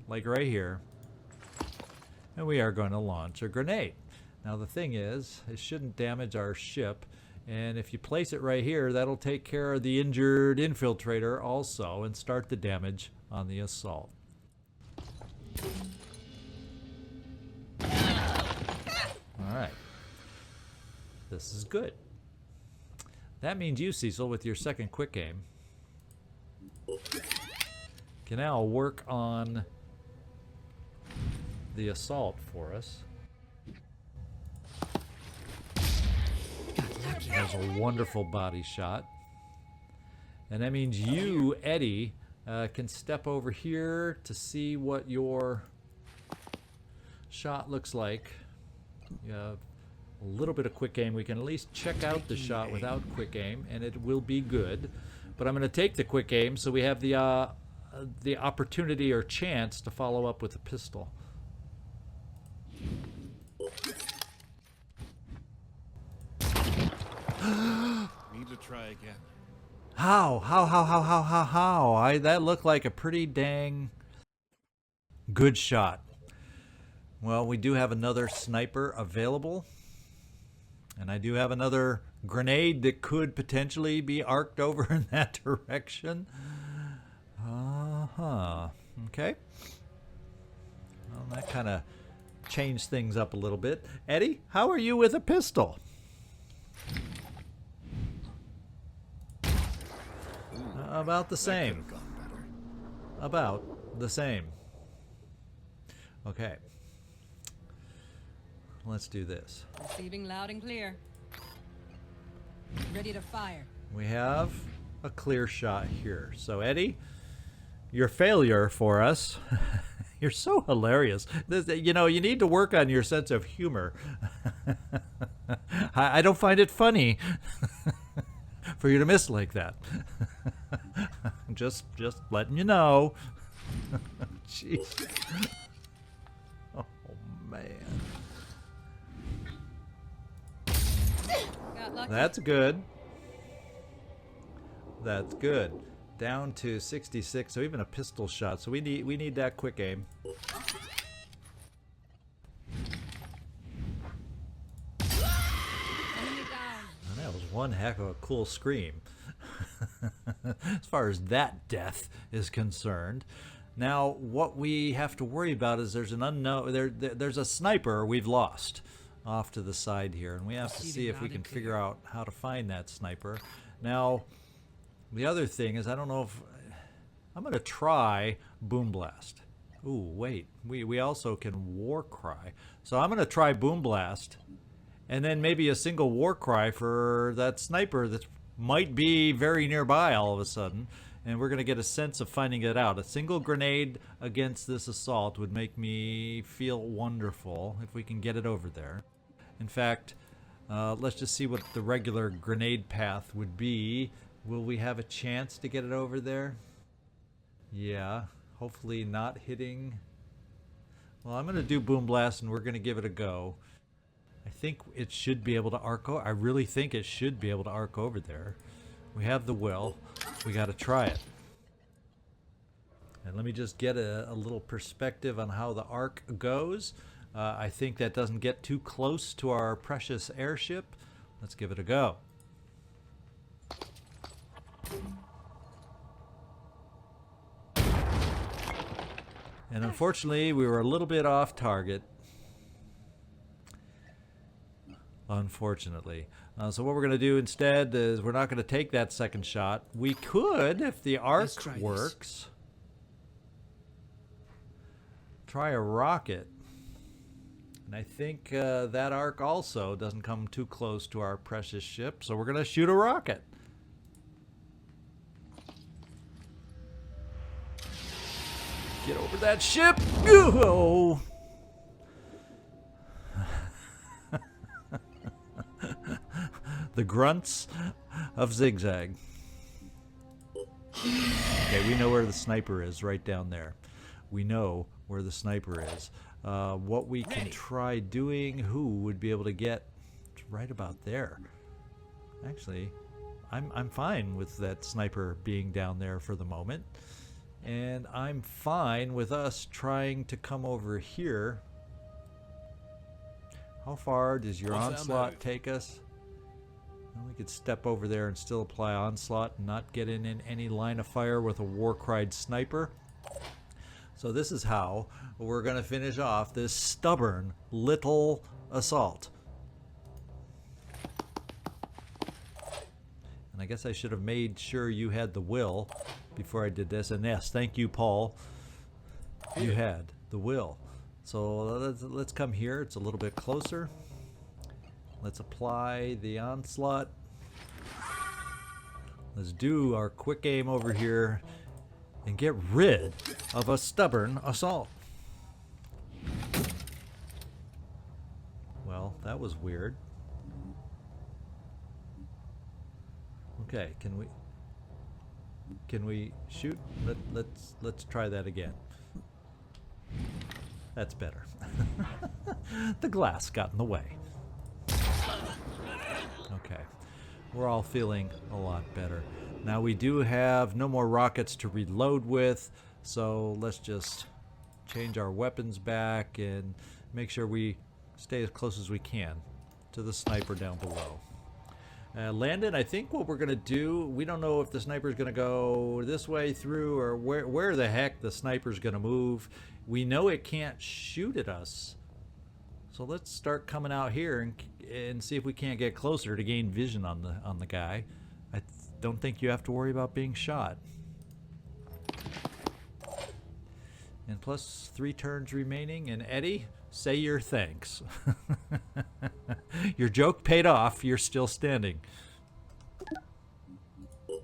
like right here, and we are going to launch a grenade. Now the thing is, it shouldn't damage our ship, and if you place it right here, that'll take care of the injured infiltrator also and start the damage on the assault. All right, this is good. That means you, Cecil, with your second quick aim, can now work on the assault for us. That was a wonderful body shot. And that means you, Eddie, can step over here to see what your shot looks like. You have a little bit of quick aim. We can at least check out the shot without quick aim, and it will be good. But I'm going to take the quick aim so we have the opportunity or chance to follow up with a pistol. Need to try again. How? That looked like a pretty dang good shot. Well, we do have another sniper available. And I do have another grenade that could potentially be arced over in that direction. Okay. Well, that kind of changed things up a little bit. Eddie, how are you with a pistol? About the same. About the same. Okay. Let's do this. Receiving loud and clear. Ready to fire. We have a clear shot here. So, Eddie, your failure for us. You're so hilarious. You know, you need to work on your sense of humor. I don't find it funny for you to miss like that. just letting you know. Jeez. Oh, man. That's good. That's good. Down to 66, so even a pistol shot. So we need that quick aim. And that was one heck of a cool scream. As far as that death is concerned. Now, what we have to worry about is there's an unknown. There's a sniper we've lost off to the side here, and we have to see if we can figure out how to find that sniper. Now, The other thing is, I don't know if I'm going to try Boom Blast. Ooh, wait. We also can War Cry. So I'm going to try Boom Blast. And then maybe a single War Cry for that sniper that might be very nearby all of a sudden. And we're going to get a sense of finding it out. A single grenade against this assault would make me feel wonderful if we can get it over there. In fact, let's just see what the regular grenade path would be. Will we have a chance to get it over there? Yeah, hopefully not hitting. Well, I'm going to do Boom Blast and we're going to give it a go. I think it should be able to arc over. I really think it should be able to arc over there. We have the will. We got to try it. And let me just get a little perspective on how the arc goes. I think that doesn't get too close to our precious airship. Let's give it a go. And unfortunately, we were a little bit off target. Unfortunately. So what we're going to do instead is we're not going to take that second shot. We could, if the arc works, try a rocket. And I think that arc also doesn't come too close to our precious ship, so we're going to shoot a rocket. Get over that ship! Oh! The grunts of Zigzag. Okay, we know where the sniper is, right down there. We know where the sniper is. What we can try doing, who would be able to get right about there. Actually, I'm fine with that sniper being down there for the moment. And I'm fine with us trying to come over here. How far does your onslaught take us? Well, we could step over there and still apply onslaught and not get in any line of fire with a war-cried sniper. So this is how we're going to finish off this stubborn little assault. And I guess I should have made sure you had the will before I did this. And yes, thank you, Paul. You had the will. So let's come here. It's a little bit closer. Let's apply the onslaught. Let's do our quick aim over here and get rid of a stubborn assault. Well, that was weird. Okay, can we shoot? Let's try that again. That's better. The glass got in the way. Okay, we're all feeling a lot better. Now we do have no more rockets to reload with, so let's just change our weapons back and make sure we stay as close as we can to the sniper down below. Landon, I think what we're going to do, we don't know if the sniper's going to go this way through or where the heck the sniper's going to move. We know it can't shoot at us. So let's start coming out here and see if we can't get closer to gain vision on the guy. I don't think you have to worry about being shot. And plus 3 turns remaining. And Eddie, say your thanks. Your joke paid off. You're still standing. Let's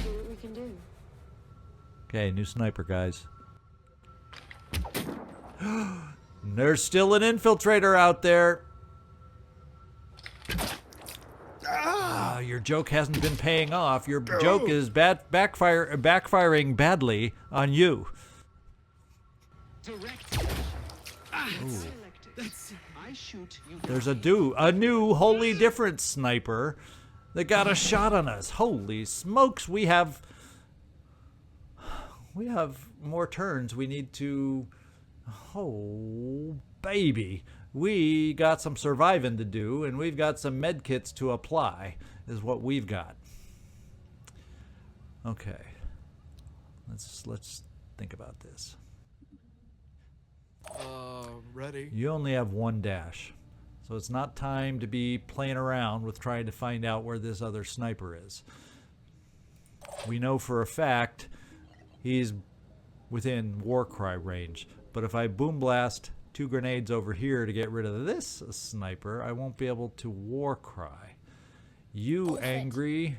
see what we can do. Okay, new sniper, guys. There's still an infiltrator out there. Your joke hasn't been paying off. Your joke is backfiring badly on you. There's a new wholly different sniper that got a shot on us. Holy smokes, we have more turns. We need to... Oh, baby. We got some surviving to do, and we've got some med kits to apply, is what we've got. Okay. Let's think about this. Ready? You only have 1 dash. So it's not time to be playing around with trying to find out where this other sniper is. we know for a fact he's within war cry range. But if I boom blast 2 grenades over here to get rid of this sniper, I won't be able to war cry. You, Angry,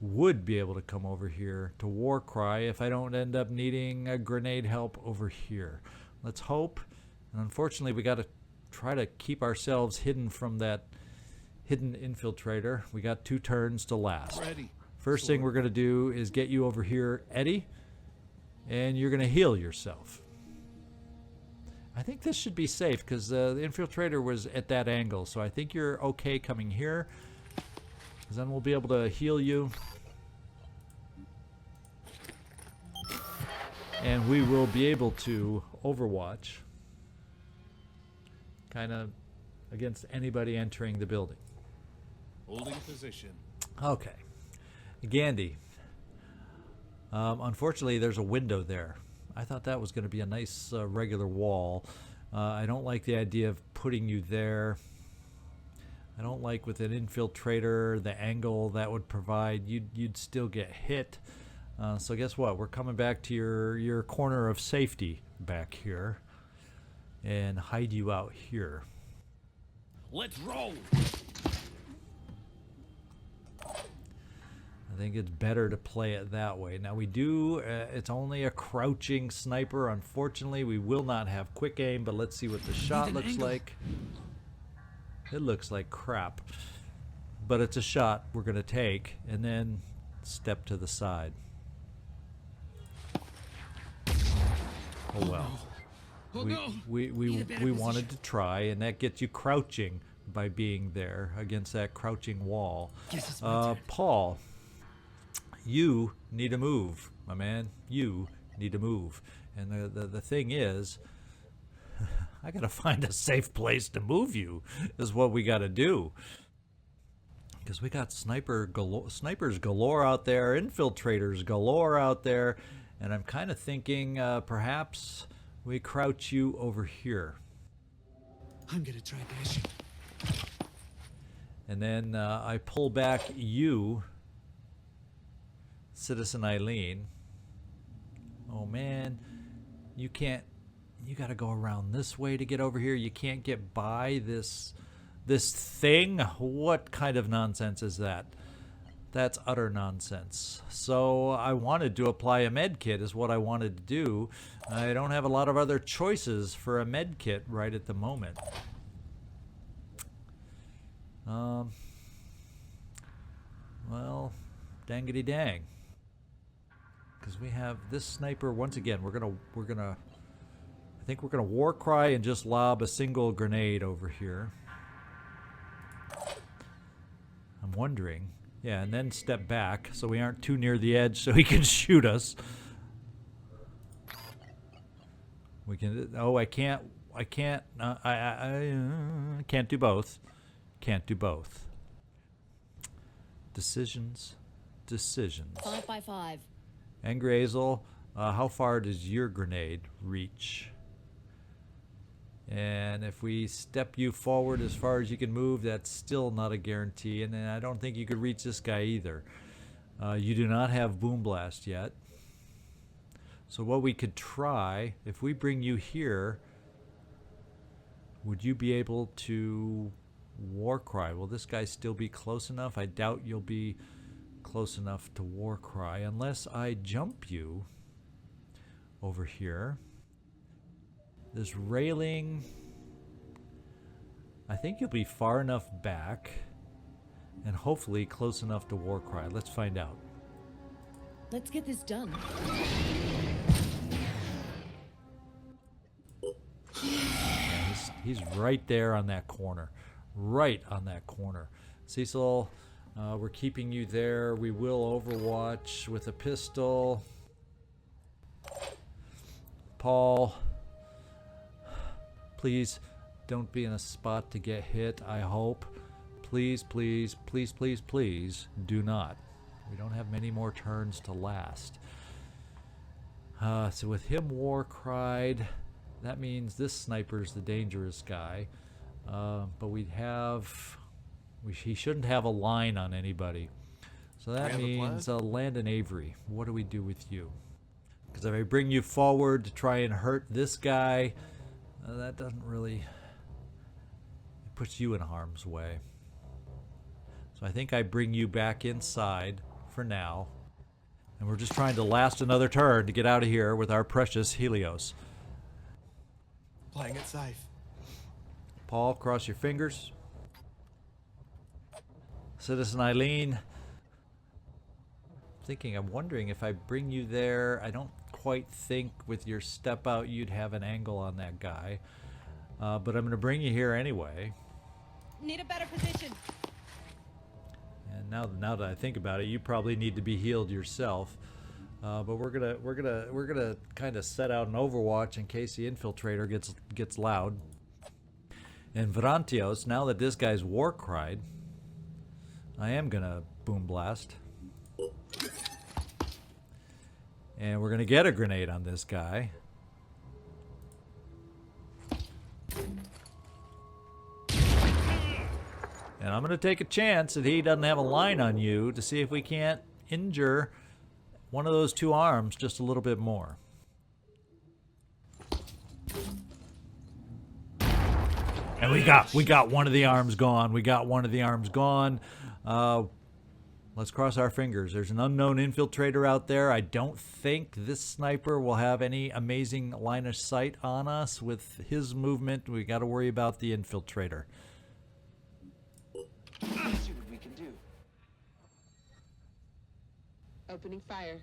would be able to come over here to war cry if I don't end up needing a grenade help over here. Let's hope. And unfortunately, we got to try to keep ourselves hidden from that hidden infiltrator. We got 2 turns to last. Ready. First thing we're going to do is get you over here, Eddie, and you're going to heal yourself. I think this should be safe because the infiltrator was at that angle, so I think you're okay coming here, because then we'll be able to heal you. And we will be able to overwatch kind of against anybody entering the building. Holding position. Okay. Gandhi. Unfortunately, there's a window there. I thought that was going to be a nice regular wall. I don't like the idea of putting you there. I don't like with an infiltrator the angle that would provide. You'd still get hit. So guess what? We're coming back to your corner of safety back here and hide you out here. Let's roll. I think it's better to play it that way. Now we do, it's only a crouching sniper. Unfortunately, we will not have quick aim, but let's see what the shot looks like. It looks like crap. But it's a shot we're going to take and then step to the side. Oh well. Oh no! We wanted to try, and that gets you crouching by being there against that crouching wall. Guess it's my turn. Paul, you need to move, my man. You need to move. And the thing is, I gotta find a safe place to move you. Is what we gotta do. Because we got snipers galore out there, infiltrators galore out there, and I'm kind of thinking perhaps we crouch you over here. I'm gonna try dashing. And then I pull back you, Citizen Eileen. Oh man, you can't. You got to go around this way to get over here. You can't get by this thing. What kind of nonsense is that? That's utter nonsense. So I wanted to apply a med kit is what I wanted to do. I don't have a lot of other choices for a med kit right at the moment. Well, dangity dang. Because we have this sniper once again. We're gonna I think we're gonna war cry and just lob a single grenade over here. I'm wondering. Yeah, and then step back so we aren't too near the edge so he can shoot us. We can. Oh, I can't. I can't do both. Can't do both. Decisions. 5 by 5. Angry Hazel, how far does your grenade reach? And if we step you forward as far as you can move, that's still not a guarantee. And then I don't think you could reach this guy either. You do not have Boom Blast yet. So what we could try, if we bring you here, would you be able to war cry? Will this guy still be close enough? I doubt you'll be close enough to war cry unless I jump you over here. This railing, I think you'll be far enough back and hopefully close enough to war cry. Let's find out. Let's get this done. Yeah, he's right there on that corner. Right on that corner. Cecil, we're keeping you there. We will overwatch with a pistol. Paul, please don't be in a spot to get hit, I hope. Please, please, please, please, please do not. We don't have many more turns to last. So with him war cried, that means this sniper's the dangerous guy. But he shouldn't have a line on anybody. So that have a plan? means Landon Avery. What do we do with you? Because if I bring you forward to try and hurt this guy, that doesn't really... It puts you in harm's way. So I think I bring you back inside for now. And we're just trying to last another turn to get out of here with our precious Helios. Playing it safe. Paul, cross your fingers. Citizen Eileen. I'm wondering if I bring you there, I don't quite think with your step out you'd have an angle on that guy. But I'm going to bring you here anyway. Need a better position. And now that I think about it, you probably need to be healed yourself. But we're gonna kind of set out an overwatch in case the infiltrator gets loud. And Vrantios, now that this guy's war cried, I am gonna boom blast. And we're gonna get a grenade on this guy. And I'm gonna take a chance that he doesn't have a line on you to see if we can't injure one of those two arms just a little bit more. And we got one of the arms gone. We got one of the arms gone. Let's cross our fingers. There's an unknown infiltrator out there. I don't think this sniper will have any amazing line of sight on us with his movement. We got to worry about the infiltrator. Let's see what we can do. Opening fire.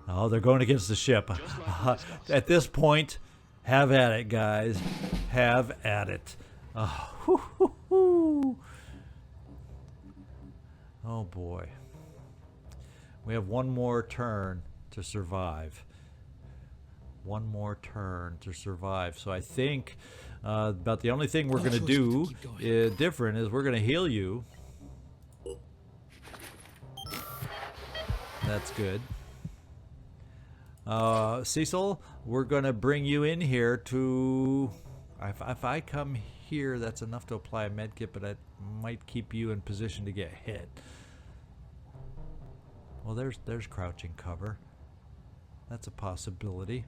Oh, they're going against the ship. At this point, have at it, guys. Have at it. Oh boy. We have one more turn to survive. One more turn to survive. So I think about the only thing we're going to do different is we're going to heal you. That's good. Cecil, we're going to bring you in here to... If I come here, that's enough to apply a medkit, but it might keep you in position to get hit. Well, there's crouching cover. That's a possibility.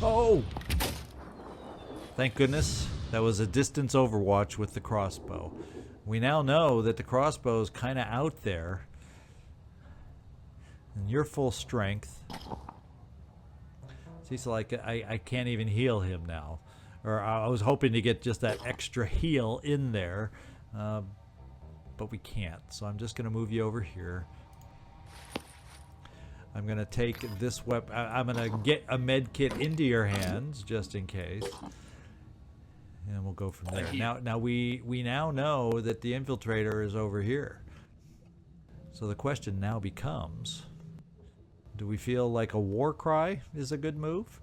Oh! Thank goodness. That was a distance overwatch with the crossbow. We now know that the crossbow is kind of out there. And you're full strength. Cecil, I can't even heal him now. Or I was hoping to get just that extra heal in there. But we can't. So I'm just going to move you over here. I'm going to take this weapon. I'm going to get a med kit into your hands just in case. And we'll go from there. Now we now know that the infiltrator is over here. So the question now becomes, do we feel like a war cry is a good move?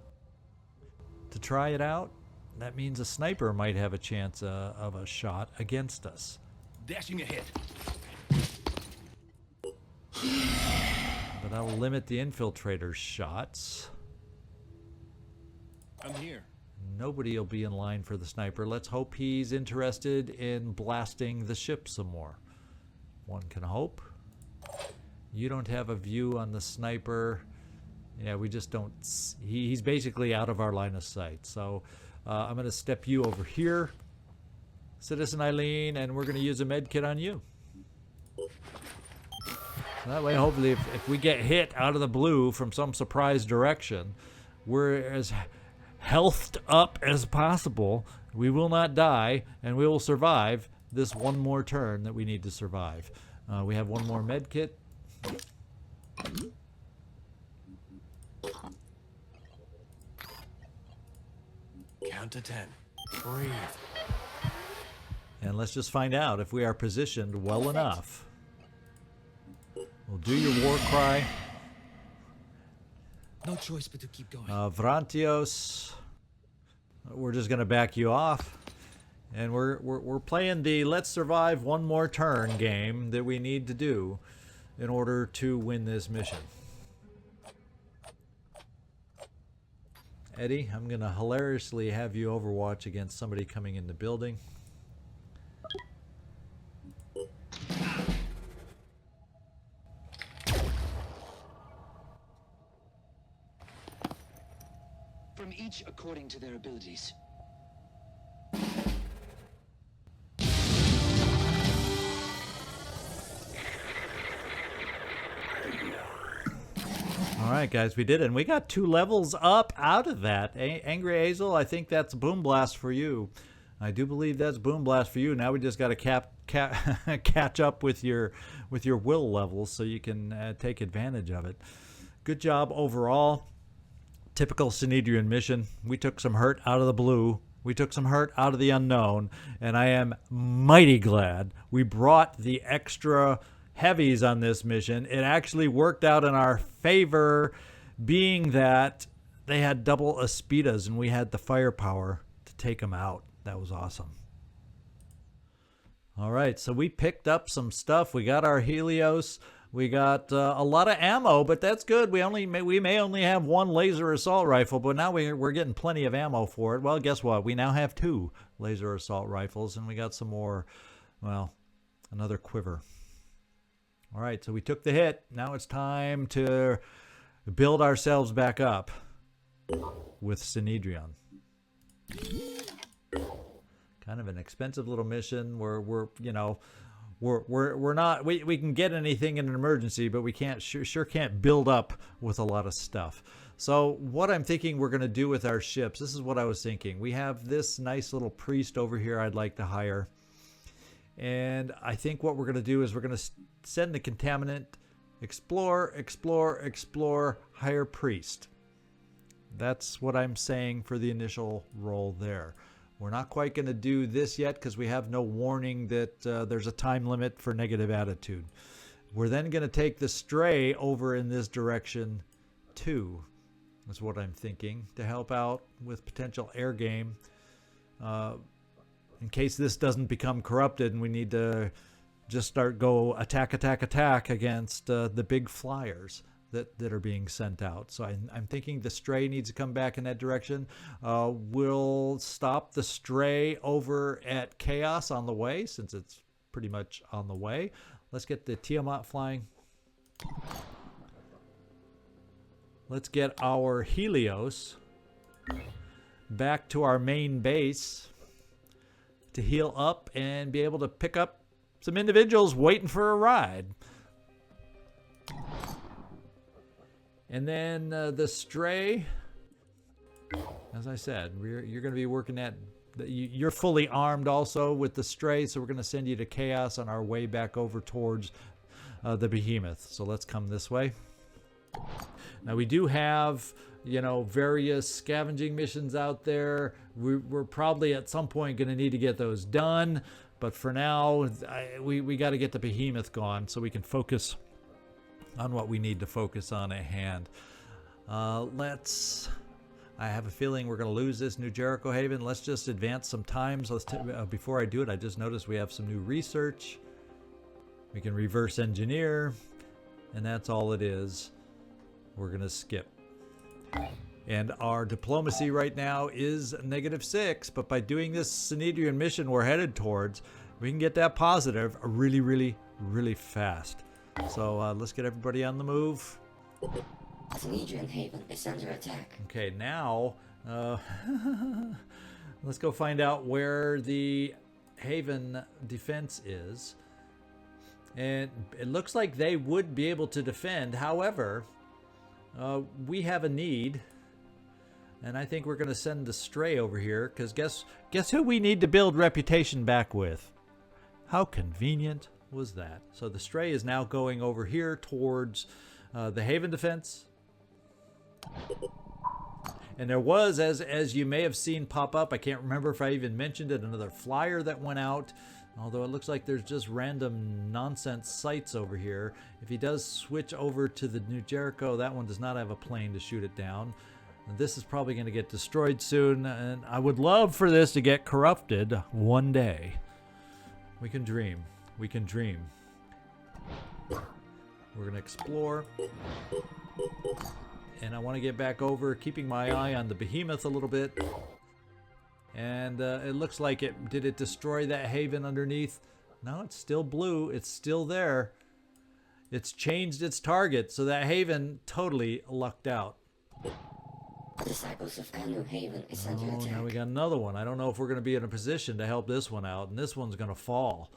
To try it out? That means a sniper might have a chance of a shot against us. Dashing ahead. But that'll limit the infiltrator's shots. I'm here. Nobody will be in line for the sniper. Let's hope he's interested in blasting the ship some more. One can hope. You don't have a view on the sniper. Yeah, we just don't... He's basically out of our line of sight. So I'm going to step you over here, Citizen Eileen, and we're going to use a med kit on you. So that way, hopefully, if we get hit out of the blue from some surprise direction, we're as healthed up as possible. We will not die, and we will survive this one more turn that we need to survive. We have one more med kit. Count to 10. Breathe. And let's just find out if we are positioned well enough. We'll do your war cry. No choice but to keep going. Vrantios, we're just going to back you off. And we're playing the let's survive one more turn game that we need to do in order to win this mission. Eddie, I'm going to hilariously have you overwatch against somebody coming in the building. each according to their abilities. All right, guys, we did it. And we got 2 levels up out of that. Angry Hazel, I think that's Boom Blast for you. I do believe that's Boom Blast for you. Now we just got to catch up with your will levels so you can take advantage of it. Good job overall. Typical Synedrion mission. We took some hurt out of the blue. We took some hurt out of the unknown. And I am mighty glad we brought the extra heavies on this mission. It actually worked out in our favor, being that they had double Aspidas and we had the firepower to take them out. That was awesome. All right, so we picked up some stuff. We got our Helios. We got a lot of ammo, but that's good. We may only have 1 laser assault rifle, but now we're getting plenty of ammo for it. Well, guess what? We now have 2 laser assault rifles, and we got some more, well, another quiver. All right, so we took the hit. Now it's time to build ourselves back up with Synedrion. Kind of an expensive little mission where we're not, we can get anything in an emergency, but we can't sure can't build up with a lot of stuff. So what I'm thinking we're going to do with our ships, this is what I was thinking. We have this nice little priest over here I'd like to hire. And I think what we're going to do is we're going to send the contaminant, explore, hire priest. That's what I'm saying for the initial role there. We're not quite going to do this yet because we have no warning that there's a time limit for negative attitude. We're then going to take the stray over in this direction too, is what I'm thinking, to help out with potential air game. In case this doesn't become corrupted and we need to just go attack against the big flyers that are being sent out. So I'm thinking the stray needs to come back in that direction. We'll stop the stray over at Chaos on the way, since it's pretty much on the way. Let's get the Tiamat flying. Let's get our Helios back to our main base to heal up and be able to pick up some individuals waiting for a ride. And then the stray, as I said, you're going to be working at, you're fully armed also with the stray, so we're going to send you to Chaos on our way back over towards the behemoth. So let's come this way. Now we do have, various scavenging missions out there. We're probably at some point going to need to get those done, but for now, we got to get the behemoth gone so we can focus on what we need to focus on at hand. I have a feeling we're going to lose this New Jericho Haven. Let's just advance some times. Before I do it, I just noticed we have some new research. We can reverse engineer, and that's all it is. We're going to skip. And our diplomacy right now is -6, but by doing this Synedrion mission we're headed towards, we can get that positive really, really, really fast. So let's get everybody on the move. Synedrion Haven is under attack. Okay, now let's go find out where the Haven defense is. And it looks like they would be able to defend. However, we have a need. And I think we're going to send the stray over here, because guess who we need to build reputation back with? How convenient was that? So the stray is now going over here towards the Haven defense. And there was, as you may have seen pop up, I can't remember if I even mentioned it, another flyer that went out. Although it looks like there's just random nonsense sites over here. If he does switch over to the New Jericho, that one does not have a plane to shoot it down. And this is probably going to get destroyed soon, and I would love for this to get corrupted one day. We can dream. We can dream. We're going to explore. And I want to get back over, keeping my eye on the behemoth a little bit. And it looks like did it destroy that haven underneath? No, it's still blue. It's still there. It's changed its target, so that haven totally lucked out. Disciples of Anu Haven is under Oh, attack. now we got another one. I don't know if we're going to be in a position to help this one out, and this one's going to fall.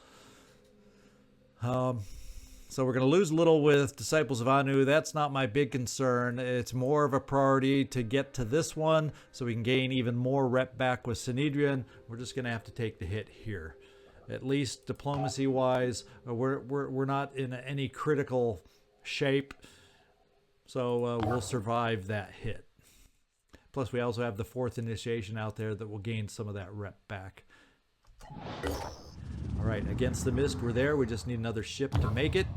So we're going to lose a little with Disciples of Anu. That's not my big concern. It's more of a priority to get to this one so we can gain even more rep back with Synedrion. We're just going to have to take the hit here. At least diplomacy-wise, we're not in any critical shape, so we'll survive that hit. Plus, we also have the 4th initiation out there that will gain some of that rep back. All right, against the mist, we're there. We just need another ship to make it.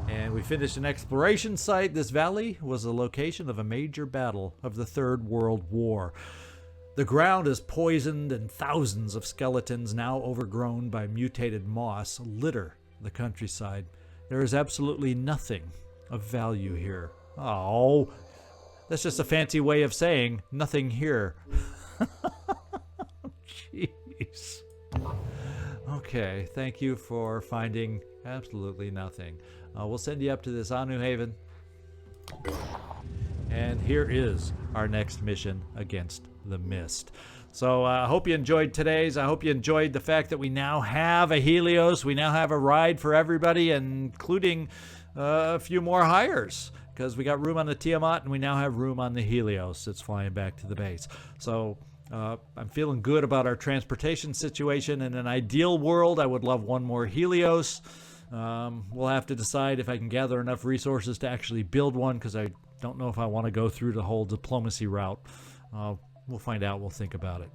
And we finished an exploration site. This valley was the location of a major battle of the Third World War. The ground is poisoned and thousands of skeletons, now overgrown by mutated moss, litter the countryside. There is absolutely nothing of value here. Oh, that's just a fancy way of saying nothing here. Jeez. Okay, thank you for finding absolutely nothing. We'll send you up to this Anu Haven. And here is our next mission against the mist. So I hope you enjoyed today's. I hope you enjoyed the fact that we now have a Helios. We now have a ride for everybody, including a few more hires, because we got room on the Tiamat and we now have room on the Helios. It's flying back to the base. So I'm feeling good about our transportation situation. In an ideal world, I would love one more Helios. We'll have to decide if I can gather enough resources to actually build one, because I don't know if I want to go through the whole diplomacy route. We'll find out. We'll think about it.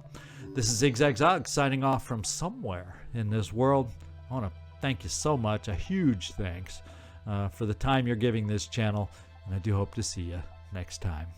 This is Zigzag Zog signing off from somewhere in this world. I want to thank you so much. A huge thanks for the time you're giving this channel. And I do hope to see you next time.